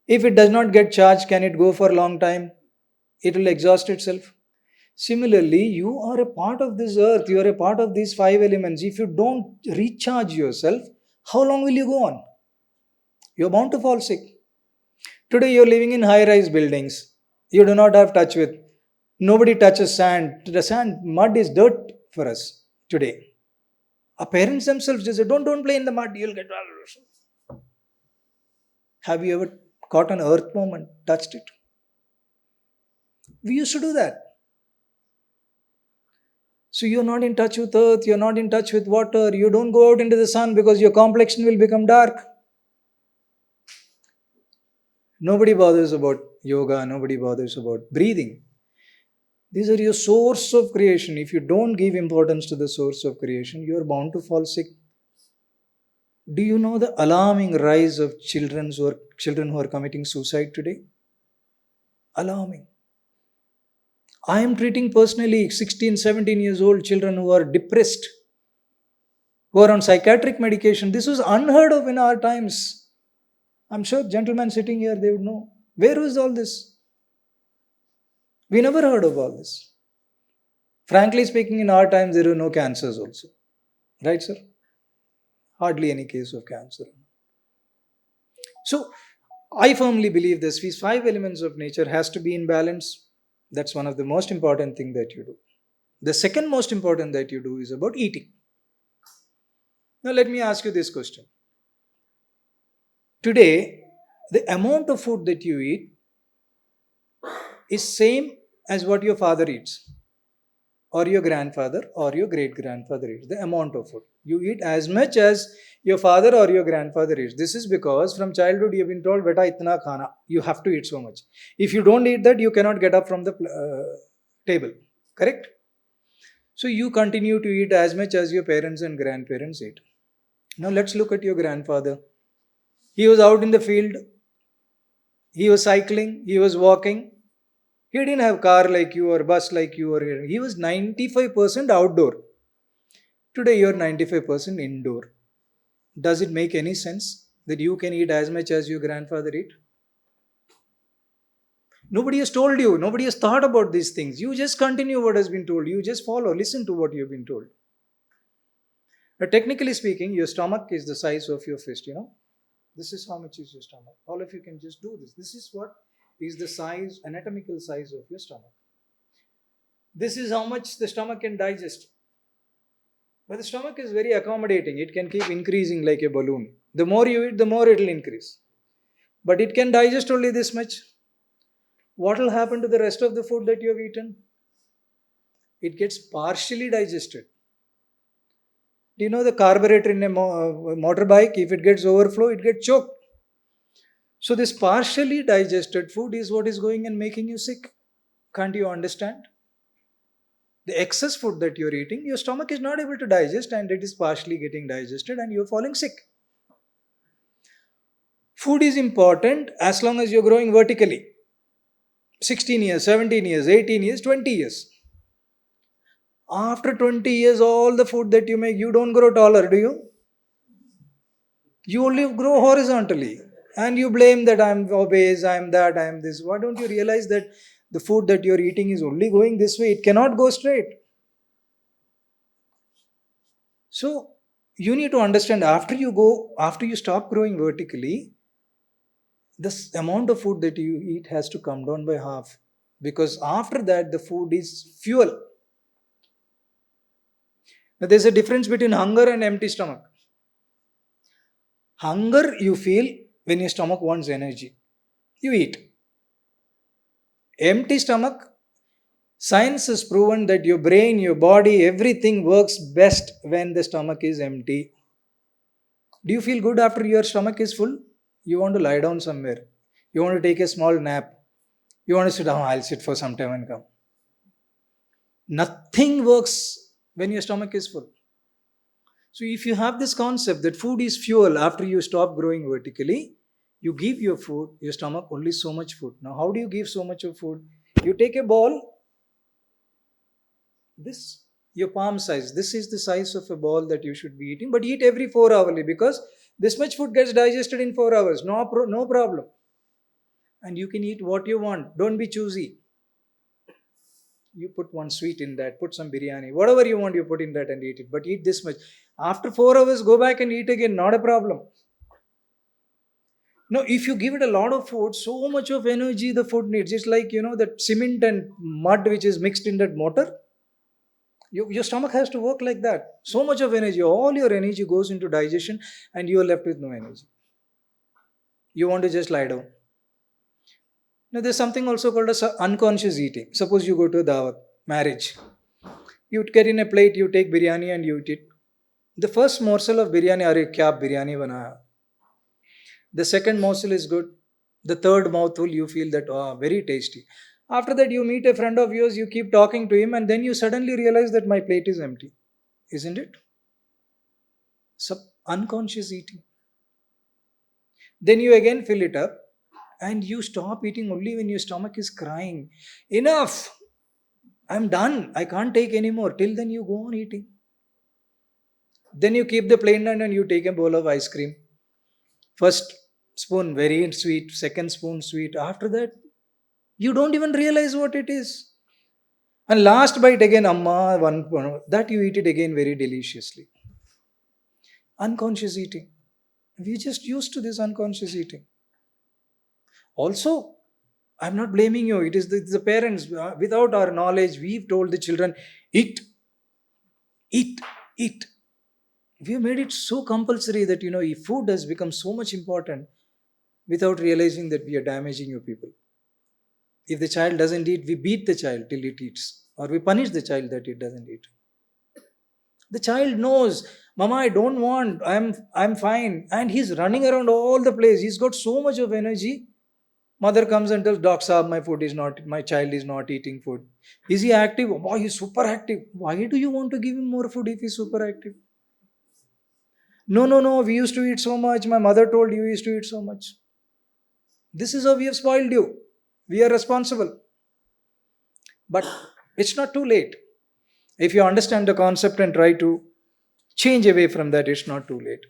If it does not get charged, can it go for a long time? It will exhaust itself. Similarly, you are a part of this earth. You are a part of these 5 elements. If you don't recharge yourself, how long will you go on? You're bound to fall sick. Today, you're living in high-rise buildings. You do not have touch with. Nobody touches sand. The sand, mud is dirt for us today. Our parents themselves just say, don't play in the mud. You'll get. Have you ever caught an earth worm and touched it? We used to do that. So you're not in touch with earth, you're not in touch with water, you don't go out into the sun because your complexion will become dark. Nobody bothers about yoga, nobody bothers about breathing. These are your source of creation. If you don't give importance to the source of creation, you are bound to fall sick. Do you know the alarming rise of children who are committing suicide today? Alarming. I am treating personally 16, 17 years old children who are depressed, who are on psychiatric medication. This was unheard of in our times. I'm sure gentlemen sitting here, they would know. Where was all this? We never heard of all this. Frankly speaking, in our times, there were no cancers also. Right, sir? Hardly any case of cancer. So, I firmly believe this. These 5 elements of nature has to be in balance. That's one of the most important thing that you do. The second most important that you do is about eating. Now let me ask you this question. Today, the amount of food that you eat is same as what your father eats, or your grandfather, or your great-grandfather eats. The amount of food. You eat as much as your father or your grandfather eats. This is because from childhood you have been told, beta itna khana. You have to eat so much. If you don't eat that, you cannot get up from the table. Correct? So you continue to eat as much as your parents and grandparents eat. Now let's look at your grandfather. He was out in the field. He was cycling. He was walking. He didn't have car like you or bus like you. He was 95% outdoor. Today you are 95% indoor. Does it make any sense that you can eat as much as your grandfather eat? Nobody has told you. Nobody has thought about these things. You just continue what has been told. You just follow. Listen to what you have been told. Now, technically speaking, your stomach is the size of your fist, This is how much is your stomach. All of you can just do this. This is what is the size, anatomical size of your stomach. This is how much the stomach can digest. But the stomach is very accommodating. It can keep increasing like a balloon. The more you eat, the more it will increase. But it can digest only this much. What will happen to the rest of the food that you have eaten? It gets partially digested. Do you know the carburetor in a motorbike? If it gets overflow, it gets choked. So this partially digested food is what is going and making you sick. Can't you understand? The excess food that you're eating, your stomach is not able to digest and it is partially getting digested and you're falling sick. Food is important as long as you're growing vertically. 16 years, 17 years, 18 years, 20 years. After 20 years, all the food that you make, you don't grow taller, do you? You only grow horizontally. And you blame that I'm obese, I'm that, I'm this. Why don't you realize that the food that you're eating is only going this way? It cannot go straight. So you need to understand, after you stop growing vertically, this amount of food that you eat has to come down by half. Because after that, the food is fuel. Now, there's a difference between hunger and empty stomach. Hunger you feel when your stomach wants energy. You eat. Empty stomach, science has proven that your brain, your body, everything works best when the stomach is empty. Do you feel good after your stomach is full? You want to lie down somewhere. You want to take a small nap. You want to sit down, I'll sit for some time and come. Nothing works when your stomach is full. So if you have this concept that food is fuel after you stop growing vertically, you give your stomach only so much food. Now, how do you give so much of food? You take a ball, this, your palm size, this is the size of a ball that you should be eating, but eat every 4 hourly, because this much food gets digested in 4 hours. No problem. And you can eat what you want. Don't be choosy. You put one sweet in that, put some biryani, whatever you want, you put in that and eat it. But eat this much. After 4 hours, go back and eat again. Not a problem. Now, if you give it a lot of food, so much of energy the food needs. It's like, that cement and mud which is mixed in that mortar. Your stomach has to work like that. So much of energy, all your energy goes into digestion, and you are left with no energy. You want to just lie down. Now, there's something also called as unconscious eating. Suppose you go to a dawat, marriage. You get in a plate, you take biryani and you eat it. The first morsel of biryani, "Arey kya biryani banaya." The second morsel is good. The third mouthful, you feel that, oh, very tasty. After that, you meet a friend of yours, you keep talking to him, and then you suddenly realize that my plate is empty. Isn't it? Unconscious eating. Then you again fill it up, and you stop eating only when your stomach is crying, "Enough! I'm done. I can't take anymore." Till then, you go on eating. Then you keep the plate down and you take a bowl of ice cream. First spoon, very sweet. Second spoon, sweet. After that, you don't even realize what it is. And last bite again, amma, one, that you eat it again very deliciously. Unconscious eating. We're just used to this unconscious eating. Also, I'm not blaming you. It is the parents. Without our knowledge, we've told the children, eat, eat, eat. We have made it so compulsory that, if food has become so much important, without realizing that we are damaging your people. If the child doesn't eat, we beat the child till it eats, or we punish the child that it doesn't eat. The child knows, "Mama, I don't want, I'm fine." And he's running around all the place. He's got so much of energy. Mother comes and tells, "Doc Saab, my child is not eating food." Is he active? Boy, he's super active. Why do you want to give him more food if he's super active? No, we used to eat so much. My mother told you used to eat so much. This is how we have spoiled you. We are responsible. But it's not too late. If you understand the concept and try to change away from that, it's not too late.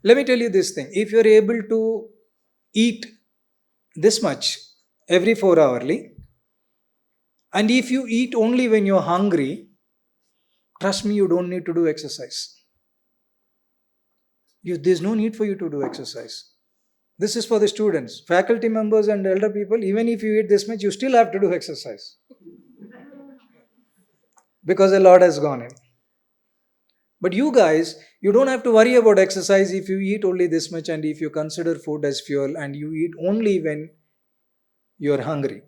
Let me tell you this thing. If you're able to eat this much every 4 hourly, and if you eat only when you're hungry, trust me, you don't need to do exercise. There's no need for you to do exercise. This is for the students, faculty members and elder people. Even if you eat this much, you still have to do exercise. Because a lot has gone in. But you guys, you don't have to worry about exercise if you eat only this much, and if you consider food as fuel and you eat only when you're hungry.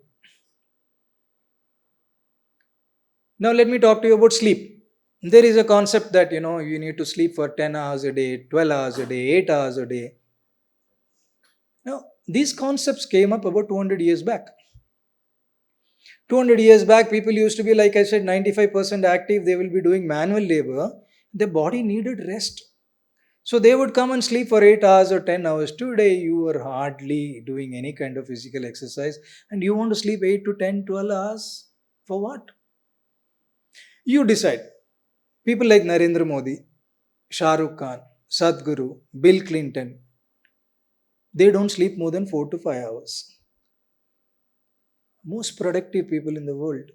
Now let me talk to you about sleep. There is a concept that, you need to sleep for 10 hours a day, 12 hours a day, 8 hours a day. Now, these concepts came up about 200 years back. 200 years back, people used to be, like I said, 95% active. They will be doing manual labor. Their body needed rest. So they would come and sleep for 8 hours or 10 hours. Today, you are hardly doing any kind of physical exercise, and you want to sleep 8 to 10, 12 hours. For what? You decide. People like Narendra Modi, Shah Rukh Khan, Sadhguru, Bill Clinton, they don't sleep more than 4 to 5 hours. Most productive people in the world.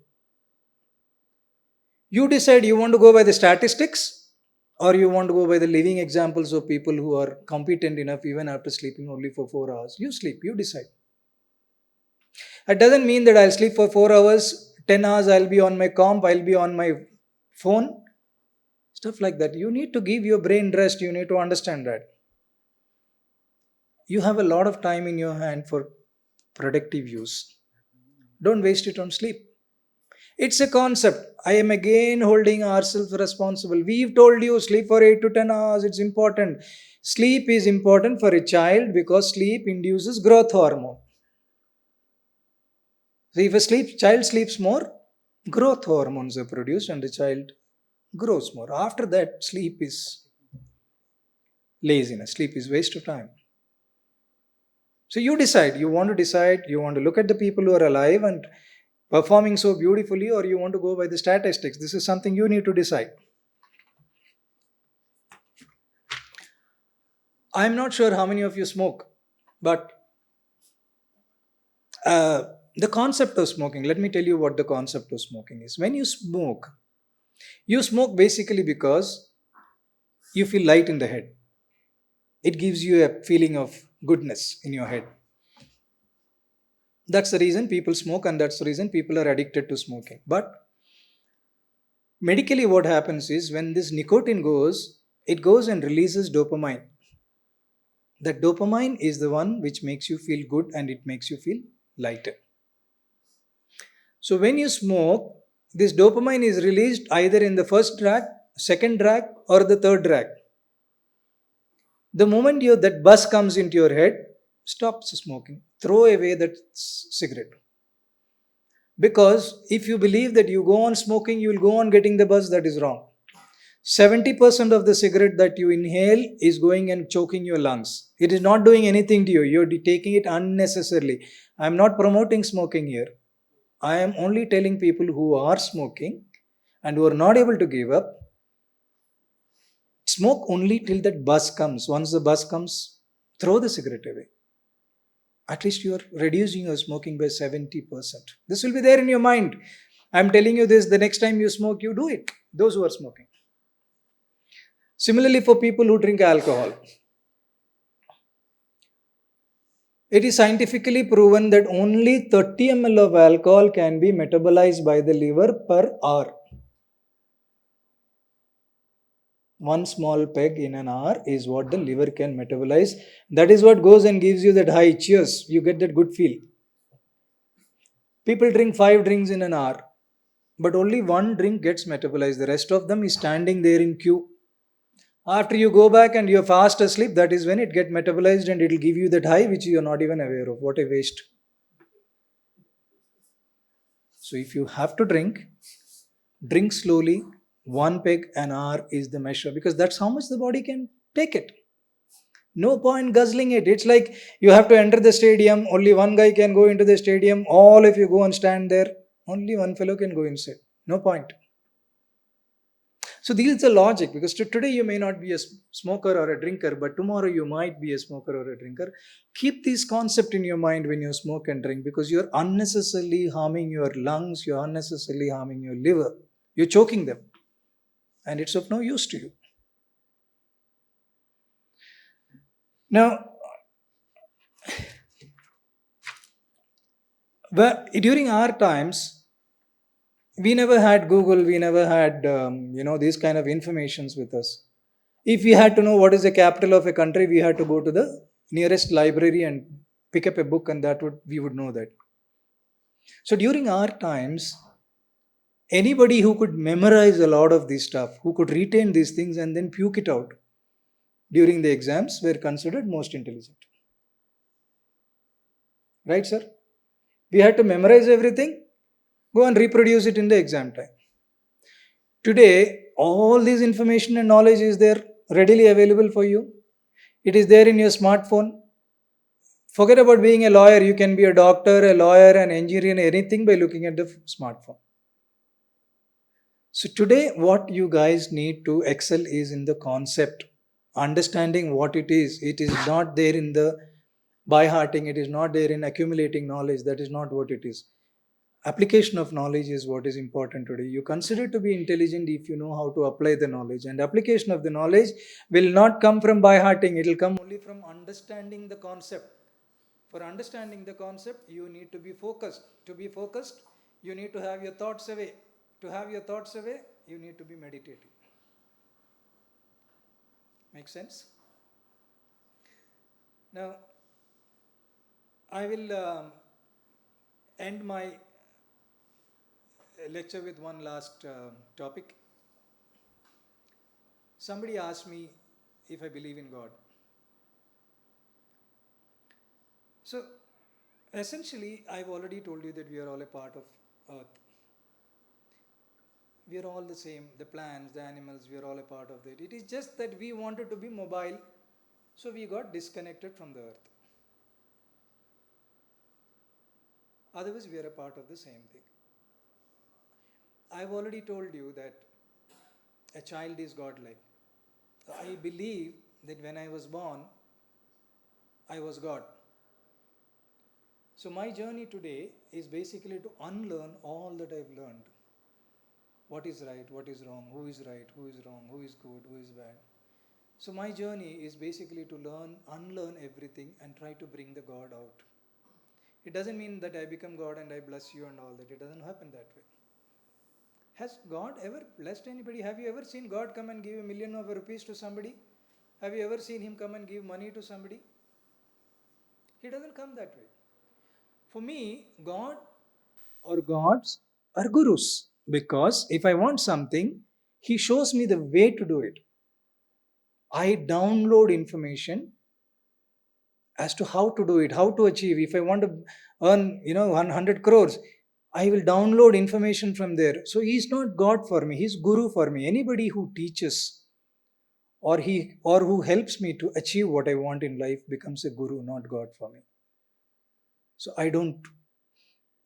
You decide you want to go by the statistics or you want to go by the living examples of people who are competent enough even after sleeping only for 4 hours. You sleep, you decide. It doesn't mean that I'll sleep for 4 hours, 10 hours I'll be on my comp, I'll be on my phone. Stuff like that. You need to give your brain rest. You need to understand that. You have a lot of time in your hand for productive use. Don't waste it on sleep. It's a concept. I am again holding ourselves responsible. We've told you sleep for 8 to 10 hours. It's important. Sleep is important for a child because sleep induces growth hormone. So if a child sleeps more, growth hormones are produced and the child grows more. After that, sleep is laziness. Sleep is waste of time. So you decide. You want to look at the people who are alive and performing so beautifully, or you want to go by the statistics. This is something you need to decide. I'm not sure how many of you smoke, but the concept of smoking, let me tell you what the concept of smoking is. When you smoke basically because you feel light in the head. It gives you a feeling of goodness in your head. That's the reason people smoke, and that's the reason people are addicted to smoking. But medically, what happens is when this nicotine goes, it goes and releases dopamine. That dopamine is the one which makes you feel good and it makes you feel lighter. So when you smoke, this dopamine is released either in the first drag, second drag, or the third drag. The moment that buzz comes into your head, stop smoking. Throw away that cigarette. Because if you believe that you go on smoking, you will go on getting the buzz, that is wrong. 70% of the cigarette that you inhale is going and choking your lungs. It is not doing anything to you. You're taking it unnecessarily. I'm not promoting smoking here. I am only telling people who are smoking and who are not able to give up, smoke only till that buzz comes. Once the buzz comes, throw the cigarette away. At least you are reducing your smoking by 70%. This will be there in your mind. I'm telling you this, the next time you smoke, you do it. Those who are smoking. Similarly, for people who drink alcohol, it is scientifically proven that only 30 ml of alcohol can be metabolized by the liver per hour. One small peg in an hour is what the liver can metabolize. That is what goes and gives you that high cheers. You get that good feel. People drink 5 drinks in an hour, but only 1 drink gets metabolized. The rest of them is standing there in queue. After you go back and you're fast asleep, that is when it gets metabolized and it will give you that high which you're not even aware of. What a waste. So if you have to drink slowly. 1 peg an hour is the measure, because that's how much the body can take it. No point guzzling it. It's like you have to enter the stadium. Only one guy can go into the stadium. All of you go and stand there. Only one fellow can go inside. No point. So this is the logic, because today you may not be a smoker or a drinker, but tomorrow you might be a smoker or a drinker. Keep this concept in your mind when you smoke and drink, because you're unnecessarily harming your lungs. You're unnecessarily harming your liver. You're choking them. And it's of no use to you. Now, during our times, we never had Google, we never had, these kind of informations with us. If we had to know what is the capital of a country, we had to go to the nearest library and pick up a book, and we would know that. So during our times, anybody who could memorize a lot of this stuff, who could retain these things and then puke it out during the exams, were considered most intelligent. Right, sir? We had to memorize everything, go and reproduce it in the exam time. Today, all this information and knowledge is there, readily available for you. It is there in your smartphone. Forget about being a lawyer. You can be a doctor, a lawyer, an engineer, anything by looking at the smartphone. So today, what you guys need to excel is in the concept, understanding what it is. It is not there in the by hearting, it is not there in accumulating knowledge. That is not what it is. Application of knowledge is what is important today. You consider to be intelligent if you know how to apply the knowledge, and application of the knowledge will not come from by hearting, it will come only from understanding the concept. For understanding the concept, you need to be focused. To be focused, you need to have your thoughts away. To have your thoughts away, you need to be meditating. Make sense? Now, I will end my lecture with one last topic. Somebody asked me if I believe in God. So, essentially, I've already told you that we are all a part of Earth. We are all the same, the plants, the animals, we are all a part of it. It is just that we wanted to be mobile, so we got disconnected from the Earth. Otherwise, we are a part of the same thing. I've already told you that a child is godlike. I believe that when I was born, I was God. So my journey today is basically to unlearn all that I've learned. What is right, what is wrong, who is right, who is wrong, who is good, who is bad. So my journey is basically to unlearn everything and try to bring the God out. It doesn't mean that I become God and I bless you and all that. It doesn't happen that way. Has God ever blessed anybody? Have you ever seen God come and give $1 million rupees to somebody? Have you ever seen him come and give money to somebody? He doesn't come that way. For me, God or gods are gurus, because if I want something, he shows me the way to do it. I download information as to how to do it, how to achieve. If I want to earn, 100 crores, I will download information from there. So he's not God for me, he's guru for me. Anybody who teaches or who helps me to achieve what I want in life becomes a guru, not God for me. So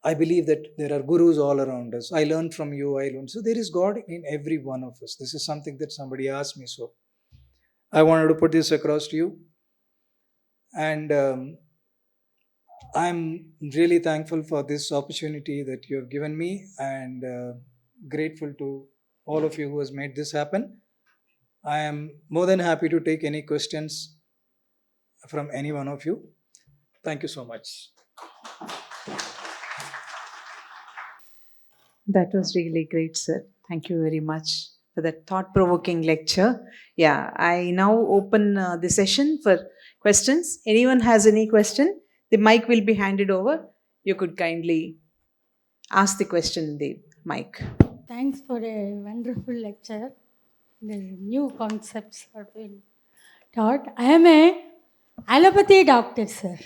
I believe that there are gurus all around us. I learn from you, So there is God in every one of us. This is something that somebody asked me. So I wanted to put this across to you. And I'm really thankful for this opportunity that you have given me, and grateful to all of you who has made this happen. I am more than happy to take any questions from any one of you. Thank you so much. That was really great, sir. Thank you very much for that thought provoking lecture. Yeah, I now open the session for questions. Anyone has any question? The mic will be handed over. You could kindly ask the question in the mic. Thanks for a wonderful lecture. The new concepts have been taught. I am a allopathy doctor, sir.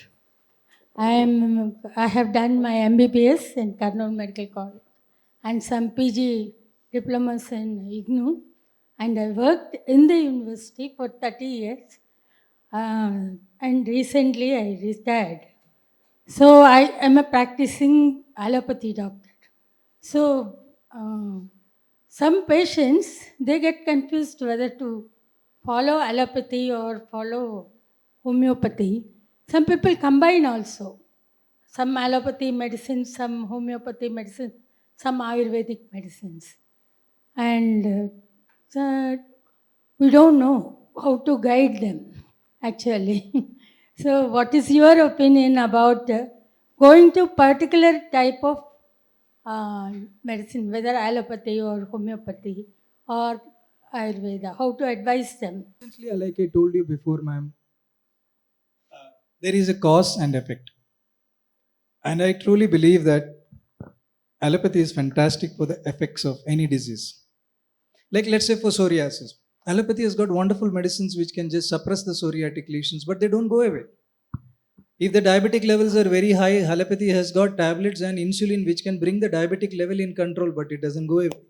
I have done my MBBS in Kurnool Medical College and some PG diplomas in IGNOU, and I worked in the university for 30 years, and recently I retired. So I am a practicing allopathy doctor. So some patients, they get confused whether to follow allopathy or follow homeopathy. Some people combine also. Some allopathy medicine, some homeopathy medicine, some Ayurvedic medicines. And we don't know how to guide them, actually. So what is your opinion about going to particular type of medicine, whether allopathy or homeopathy or Ayurveda, how to advise them? Essentially, like I told you before, ma'am, there is a cause and effect. And I truly believe that allopathy is fantastic for the effects of any disease. Like, let's say for psoriasis, allopathy has got wonderful medicines which can just suppress the psoriatic lesions, but they don't go away. If the diabetic levels are very high, allopathy has got tablets and insulin which can bring the diabetic level in control, but it doesn't go away.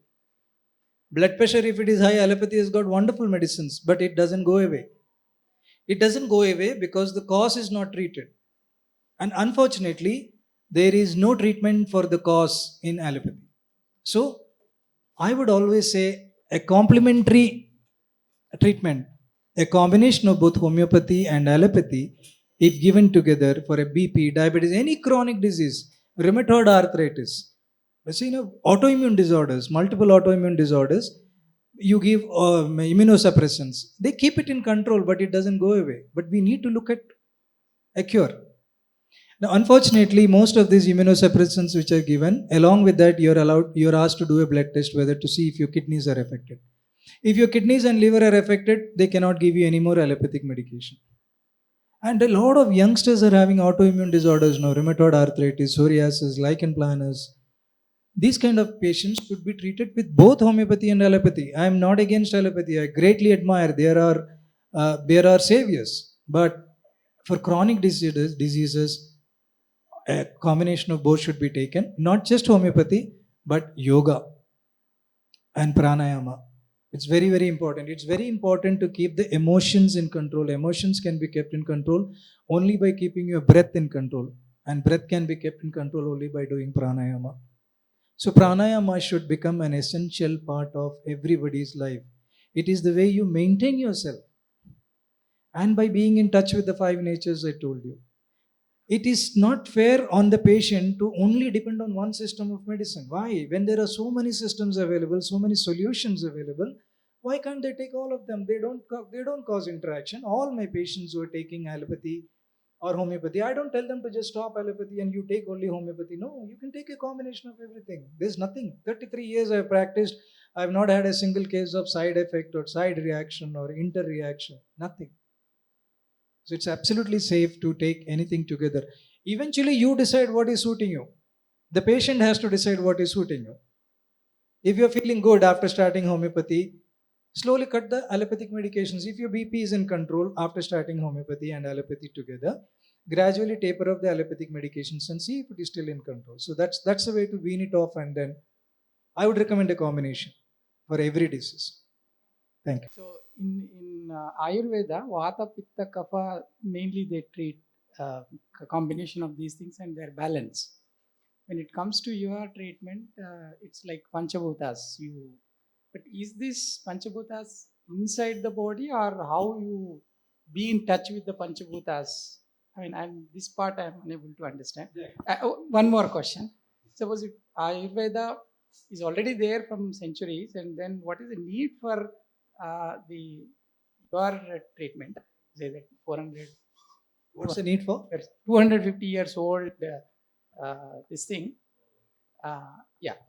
Blood pressure, if it is high, allopathy has got wonderful medicines, but it doesn't go away. It doesn't go away because the cause is not treated. And unfortunately, there is no treatment for the cause in allopathy. So, I would always say a complementary treatment, a combination of both homeopathy and allopathy, if given together for a BP, diabetes, any chronic disease, rheumatoid arthritis, autoimmune disorders, multiple autoimmune disorders, you give immunosuppressants. They keep it in control, but it doesn't go away. But we need to look at a cure. Now, unfortunately, most of these immunosuppressants which are given, along with that, you're asked to do a blood test whether to see if your kidneys are affected. If your kidneys and liver are affected, they cannot give you any more allopathic medication. And a lot of youngsters are having autoimmune disorders now, rheumatoid arthritis, psoriasis, lichen planus. These kind of patients should be treated with both homeopathy and allopathy. I am not against allopathy. I greatly admire. There are saviors. But for chronic diseases, a combination of both should be taken. Not just homeopathy, but yoga and pranayama. It's very, very important. It's very important to keep the emotions in control. Emotions can be kept in control only by keeping your breath in control. And breath can be kept in control only by doing pranayama. So, pranayama should become an essential part of everybody's life. It is the way you maintain yourself. And by being in touch with the five natures, I told you. It is not fair on the patient to only depend on one system of medicine. Why? When there are so many systems available, so many solutions available, why can't they take all of them? They don't cause interaction. All my patients who are taking allopathy or homeopathy, I don't tell them to just stop allopathy and you take only homeopathy. No, you can take a combination of everything. There's nothing. 33 years I've practiced. I've not had a single case of side effect or side reaction or interreaction. Nothing. So it's absolutely safe to take anything together. Eventually, you decide what is suiting you. The patient has to decide what is suiting you. If you're feeling good after starting homeopathy, slowly cut the allopathic medications. If your BP is in control after starting homeopathy and allopathy together, gradually taper off the allopathic medications and see if it is still in control. So that's the way to wean it off, and then I would recommend a combination for every disease. Thank you. So in Ayurveda, Vata, Pitta, Kapha, mainly they treat a combination of these things and their balance. When it comes to your treatment, it's like Panchabhutas. But is this Panchabhutas inside the body, or how you be in touch with the Panchabhutas? I mean, this part I'm unable to understand. One more question. Suppose if Ayurveda is already there from centuries, and then what is the need for your treatment? Say that 400. What's the need for? 250 years old. This thing.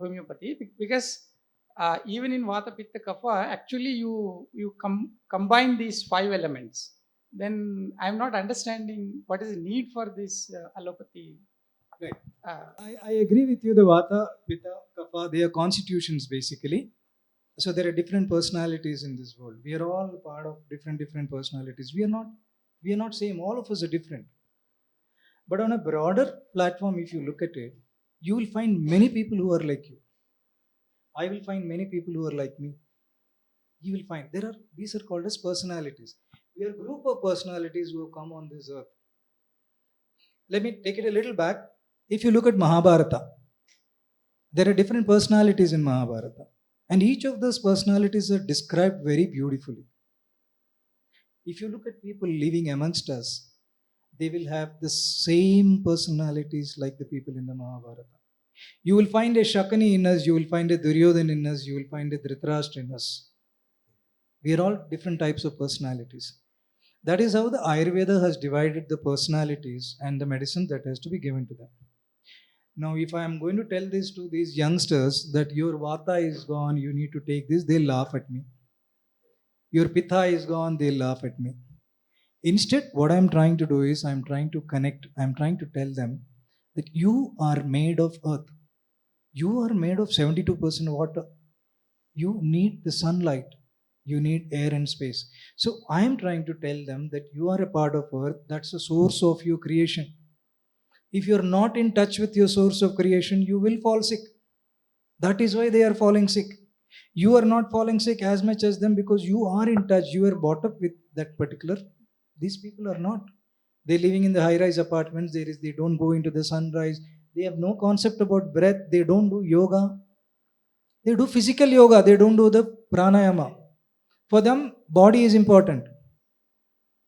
Homeopathy, because even in Vata, Pitta, Kapha, actually you combine these five elements. Then I'm not understanding what is the need for this allopathy. Right. I agree with you. The Vata, Pitta, Kapha, they are constitutions basically. So there are different personalities in this world. We are all part of different personalities. We are not same. All of us are different. But on a broader platform, if you look at it, you will find many people who are like you. I will find many people who are like me. You will find these are called as personalities. We are a group of personalities who have come on this earth. Let me take it a little back. If you look at Mahabharata, there are different personalities in Mahabharata. And each of those personalities are described very beautifully. If you look at people living amongst us, they will have the same personalities like the people in the Mahabharata. You will find a Shakani in us, you will find a Duryodhan in us, you will find a Dhritarashtra in us. We are all different types of personalities. That is how the Ayurveda has divided the personalities and the medicine that has to be given to them. Now, if I am going to tell this to these youngsters that your Vata is gone, you need to take this, they'll laugh at me. Your Pitta is gone, they'll laugh at me. Instead, what I'm trying to do is I'm trying to tell them that you are made of earth. You are made of 72% water. You need the sunlight. You need air and space. So I am trying to tell them that you are a part of earth. That's the source of your creation. If you're not in touch with your source of creation, you will fall sick. That is why they are falling sick. You are not falling sick as much as them because you are in touch. You are brought up with that particular. These people are not. They're living in the high-rise apartments. They don't go into the sunrise. They have no concept about breath. They don't do yoga. They do physical yoga, they don't do the pranayama. For them, body is important.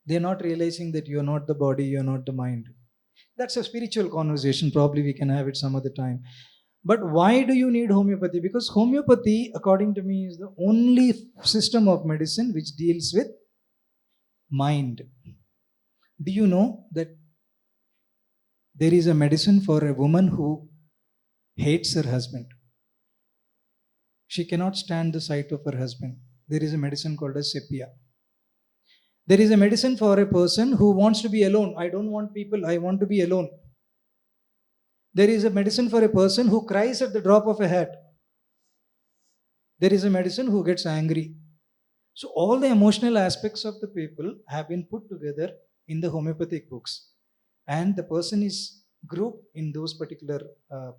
They're not realizing that you're not the body, you're not the mind. That's a spiritual conversation. Probably we can have it some other time. But why do you need homeopathy? Because homeopathy, according to me, is the only system of medicine which deals with mind. Do you know that there is a medicine for a woman who hates her husband? She cannot stand the sight of her husband. There is a medicine called as sepia. There is a medicine for a person who wants to be alone. I don't want people, I want to be alone. There is a medicine for a person who cries at the drop of a hat. There is a medicine who gets angry. So all the emotional aspects of the people have been put together in the homeopathic books. And the person is grouped in those particular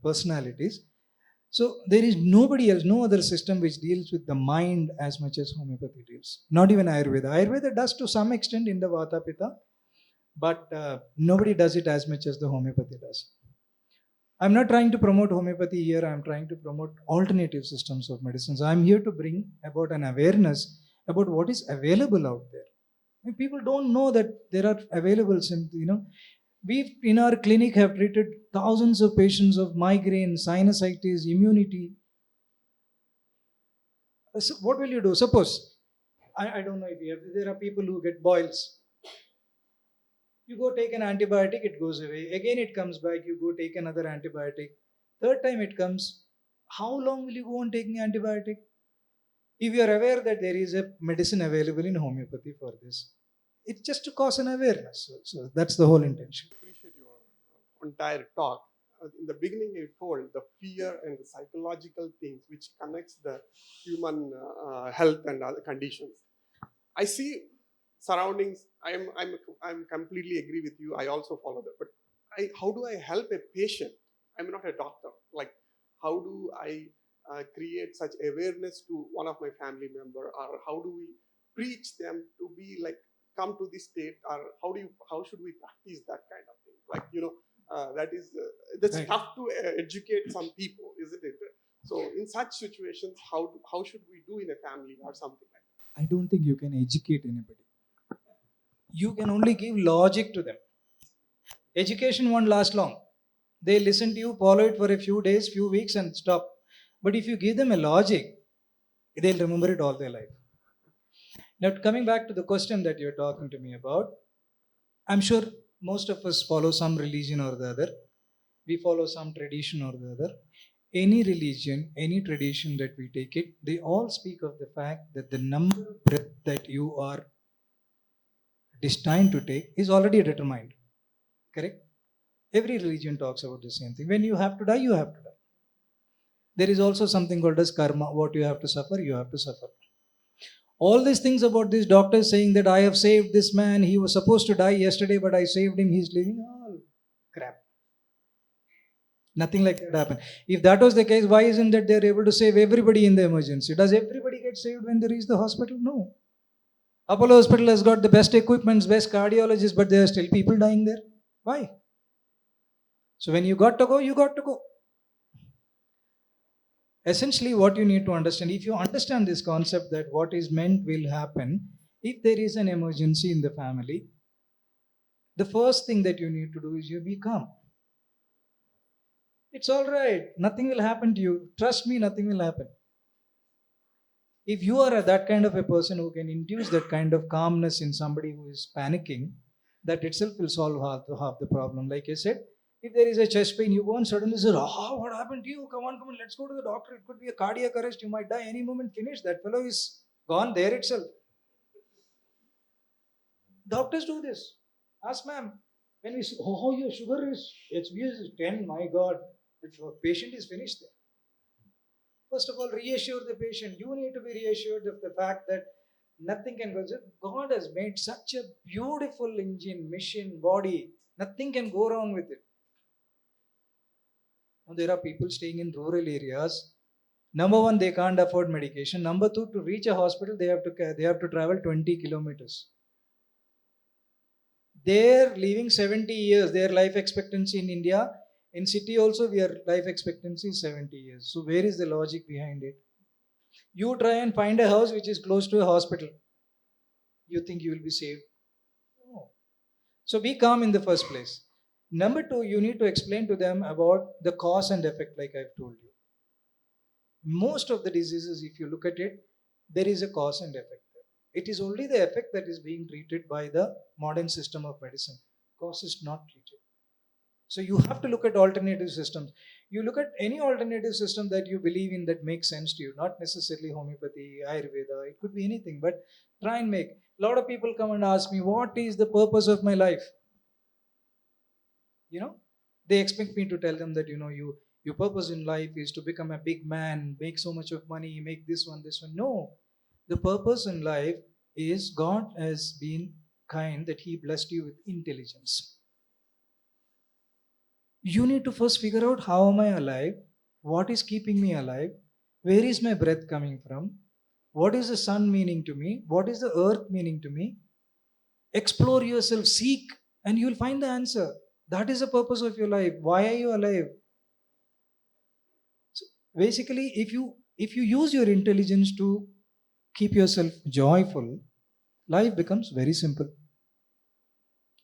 personalities. So there is nobody else, no other system which deals with the mind as much as homeopathy deals. Not even Ayurveda. Ayurveda does to some extent in the Vata Pitta, but nobody does it as much as the homeopathy does. I'm not trying to promote homeopathy here. I'm trying to promote alternative systems of medicines. I'm here to bring about an awareness about what is available out there. I mean, people don't know that there are available, we in our clinic have treated thousands of patients of migraine, sinusitis, immunity. So what will you do? Suppose, I don't know if there are people who get boils. You go take an antibiotic, it goes away. Again, it comes back, you go take another antibiotic. Third time it comes. How long will you go on taking antibiotic? If you are aware that there is a medicine available in homeopathy for this, it's just to cause an awareness. So that's the whole intention. Appreciate your entire talk. In the beginning, you told the fear and the psychological things which connects the human health and other conditions. I see surroundings. I'm completely agree with you. I also follow that. But how do I help a patient? I'm not a doctor. Like, how do I create such awareness to one of my family member, or how do we preach them to be like come to this state, or how should we practice that kind of thing? Like that's Right. tough to educate some people, isn't it? So in such situations, how should we do in a family or something like that? I don't think you can educate anybody. You can only give logic to them. Education won't last long. They listen to you, follow it for a few days, few weeks, and stop. But if you give them a logic, they'll remember it all their life. Now, coming back to the question that you're talking to me about, I'm sure most of us follow some religion or the other. We follow some tradition or the other. Any religion, any tradition that we take it, they all speak of the fact that the number of breath that you are destined to take is already determined. Correct? Every religion talks about the same thing. When you have to die, you have to die. There is also something called as karma. What you have to suffer, you have to suffer. All these things about this doctor saying that I have saved this man, he was supposed to die yesterday, but I saved him, he's living, all crap. Nothing like that happened. If that was the case, why isn't that they're able to save everybody in the emergency? Does everybody get saved when they reach the hospital? No. Apollo Hospital has got the best equipments, best cardiologists, but there are still people dying there. Why? So when you got to go, you got to go. Essentially, what you need to understand, if you understand this concept that what is meant will happen, if there is an emergency in the family, the first thing that you need to do is you be calm. It's all right. Nothing will happen to you. Trust me, nothing will happen. If you are that kind of a person who can induce that kind of calmness in somebody who is panicking, that itself will solve half the problem. Like I said, if there is a chest pain, you go and suddenly say, oh, what happened to you? Come on, let's go to the doctor. It could be a cardiac arrest. You might die any moment. Finish. That fellow is gone there itself. Doctors do this. Ask ma'am, when we say, oh, your sugar is, HbA is 10, my God, the patient is finished there. First of all, reassure the patient. You need to be reassured of the fact that nothing can go. God has made such a beautiful engine, machine, body. Nothing can go wrong with it. Now, there are people staying in rural areas. Number one, they can't afford medication. Number two, to reach a hospital, they have to travel 20 kilometers. They're living 70 years. Their life expectancy in India, in city also, their life expectancy is 70 years. So where is the logic behind it? You try and find a house which is close to a hospital. You think you will be saved? No. So be calm in the first place. Number two, you need to explain to them about the cause and effect, like I've told you. Most of the diseases, if you look at it, there is a cause and effect. It is only the effect that is being treated by the modern system of medicine. Cause is not treated. So you have to look at alternative systems. You look at any alternative system that you believe in that makes sense to you, not necessarily homeopathy, Ayurveda, it could be anything, but try and make. A lot of people come and ask me, what is the purpose of my life? You know, they expect me to tell them that, your purpose in life is to become a big man, make so much of money, make this one, this one. No, the purpose in life is God has been kind that He blessed you with intelligence. You need to first figure out how am I alive, what is keeping me alive, where is my breath coming from, what is the sun meaning to me, what is the earth meaning to me. Explore yourself, seek, and you'll find the answer. That is the purpose of your life. Why are you alive? So basically, if you use your intelligence to keep yourself joyful, life becomes very simple.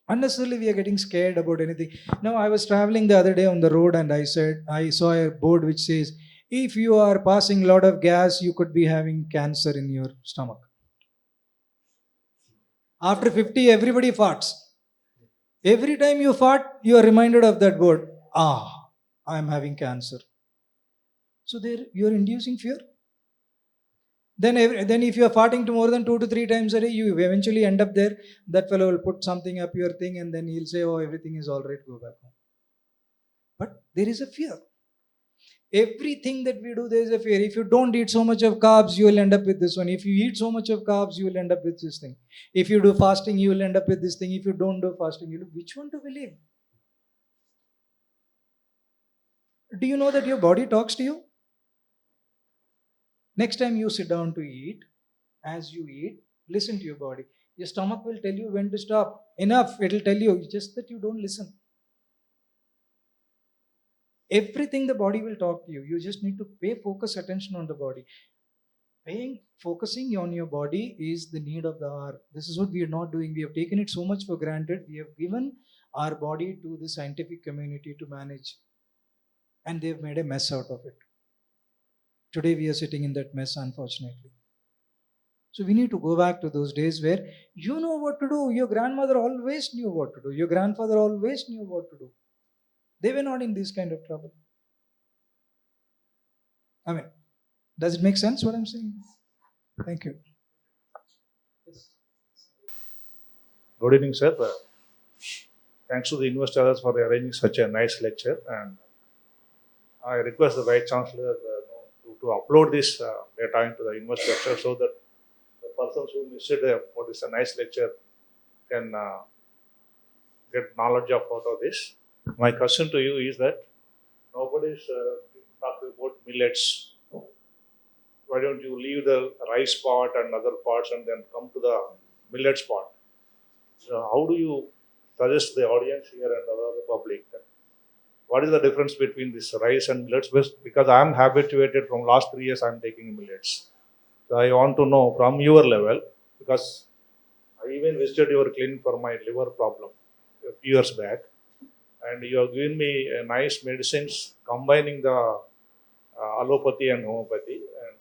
Unnecessarily, we are getting scared about anything. Now, I was traveling the other day on the road and I saw a board which says, if you are passing a lot of gas, you could be having cancer in your stomach. After 50, everybody farts. Every time you fart, you are reminded of that word. I am having cancer. So there, you are inducing fear. Then if you are farting to more than 2 to 3 times a day, you eventually end up there. That fellow will put something up your thing and then he'll say, oh, everything is all right, go back home. But there is a fear. Everything that we do, there is a fear. If you don't eat so much of carbs, you will end up with this one. If you eat so much of carbs, you will end up with this thing. If you do fasting, you will end up with this thing. If you don't do fasting, you will. Which one to believe? Do you know that your body talks to you? Next time you sit down to eat, as you eat, listen to your body. Your stomach will tell you when to stop. Enough, it will tell you, just that you don't listen. Everything the body will talk to you. You just need to pay focus attention on the body. Focusing on your body is the need of the hour. This is what we are not doing. We have taken it so much for granted. We have given our body to the scientific community to manage. And they've made a mess out of it. Today we are sitting in that mess, unfortunately. So we need to go back to those days where you know what to do. Your grandmother always knew what to do. Your grandfather always knew what to do. They were not in this kind of trouble. I mean, does it make sense what I'm saying? Thank you. Good evening, sir. Thanks to the investors for arranging such a nice lecture, and I request the Vice Chancellor to upload this data into the invest lecture so that the persons who missed what is a nice lecture can get knowledge of out of this. My question to you is that nobody is talking about millets. Why don't you leave the rice part and other parts and then come to the millets part? So how do you suggest the audience here and the public that what is the difference between this rice and millets? Because I am habituated from last 3 years I am taking millets. So I want to know from your level, because I even visited your clinic for my liver problem a few years back, and you have given me a nice medicines combining the allopathy and homeopathy, and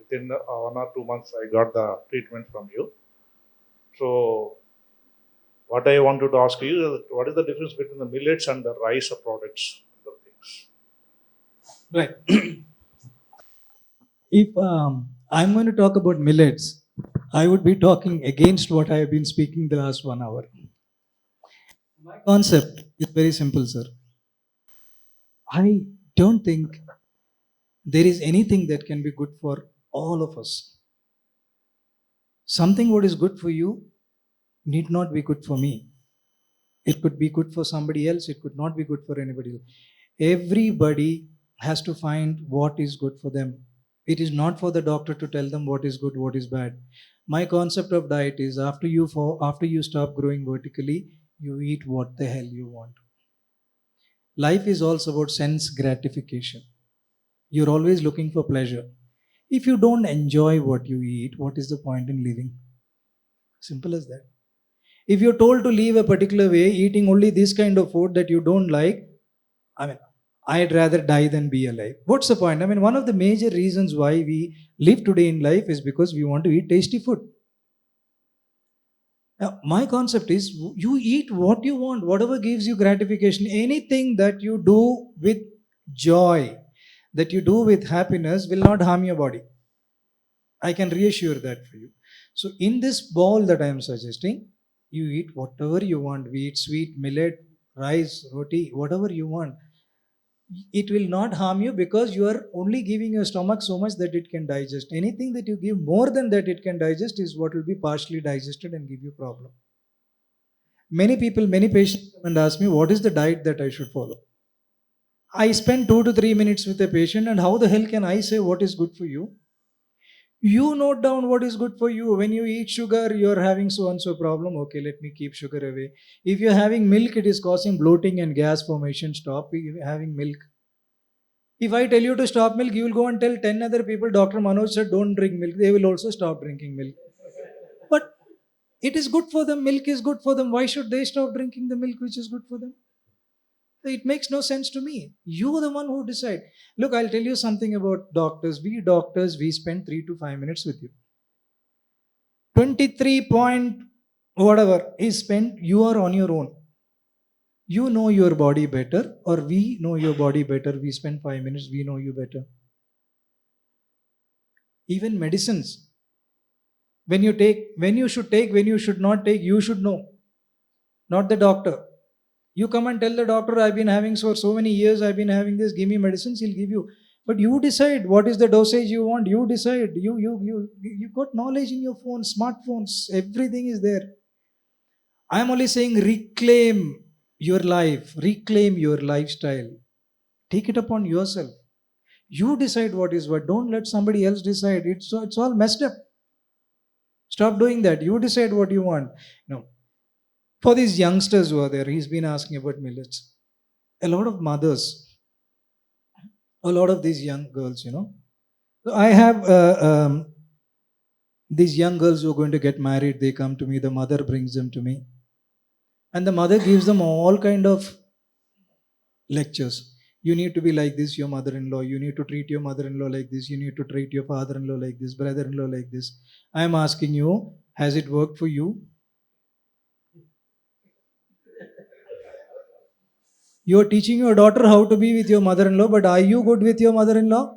within 1 or 2 months I got the treatment from you. So what I wanted to ask you is what is the difference between the millets and the rice products and the things? Right. If I'm going to talk about millets, I would be talking against what I have been speaking the last 1 hour. My concept is very simple, sir. I don't think there is anything that can be good for all of us. Something what is good for you need not be good for me. It could be good for somebody else. It could not be good for anybody else. Everybody has to find what is good for them. It is not for the doctor to tell them what is good, what is bad. My concept of diet is after you stop growing vertically, you eat what the hell you want. Life is also about sense gratification. You're always looking for pleasure. If you don't enjoy what you eat, what is the point in living? Simple as that. If you're told to live a particular way, eating only this kind of food that you don't like, I mean, I'd rather die than be alive. What's the point? I mean, one of the major reasons why we live today in life is because we want to eat tasty food. Now, my concept is you eat what you want, whatever gives you gratification. Anything that you do with joy, that you do with happiness, will not harm your body. I can reassure that for you. So, in this bowl that I am suggesting, you eat whatever you want, wheat, sweet, millet, rice, roti, whatever you want. It will not harm you because you are only giving your stomach so much that it can digest. Anything that you give more than that it can digest is what will be partially digested and give you problem. Many people, many patients come and ask me, what is the diet that I should follow? I spend 2 to 3 minutes with a patient, and how the hell can I say what is good for you? You note down what is good for you. When you eat sugar, you're having so and so problem. Okay, let me keep sugar away. If you're having milk, it is causing bloating and gas formation. Stop having milk. If I tell you to stop milk, you will go and tell 10 other people, Dr. Manoj said, don't drink milk. They will also stop drinking milk. But it is good for them. Milk is good for them. Why should they stop drinking the milk which is good for them? It makes no sense to me. You are the one who decide. Look, I'll tell you something about doctors. We doctors, we spend 3 to 5 minutes with you. 23 point whatever is spent, you are on your own. You know your body better, or we know your body better. We spend 5 minutes, we know you better. Even medicines. When you take, when you should take, when you should not take, you should know. Not the doctor. You come and tell the doctor, I've been having for so many years, I've been having this, give me medicines, he'll give you. But you decide what is the dosage you want. You decide. You got knowledge in your phone, smartphones, everything is there. I am only saying reclaim your life, reclaim your lifestyle. Take it upon yourself. You decide what is what. Don't let somebody else decide. It's all messed up. Stop doing that. You decide what you want. No. For these youngsters who are there, he's been asking about millets. A lot of mothers, a lot of these young girls, So I have these young girls who are going to get married. They come to me. The mother brings them to me. And the mother gives them all kind of lectures. You need to be like this, your mother-in-law. You need to treat your mother-in-law like this. You need to treat your father-in-law like this, brother-in-law like this. I am asking you, has it worked for you? You are teaching your daughter how to be with your mother-in-law, but are you good with your mother-in-law?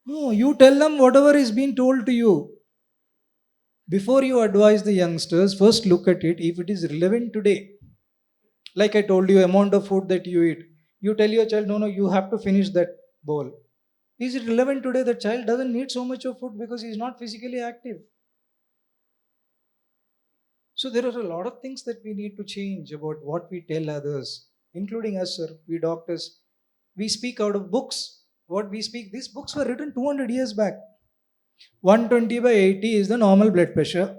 No, you tell them whatever is being told to you. Before you advise the youngsters, first look at it if it is relevant today. Like I told you, amount of food that you eat. You tell your child, no, you have to finish that bowl. Is it relevant today? The child doesn't need so much of food because he is not physically active. So there are a lot of things that we need to change about what we tell others, including us, sir. We doctors, we speak out of books. What we speak, these books were written 200 years back. 120/80 is the normal blood pressure.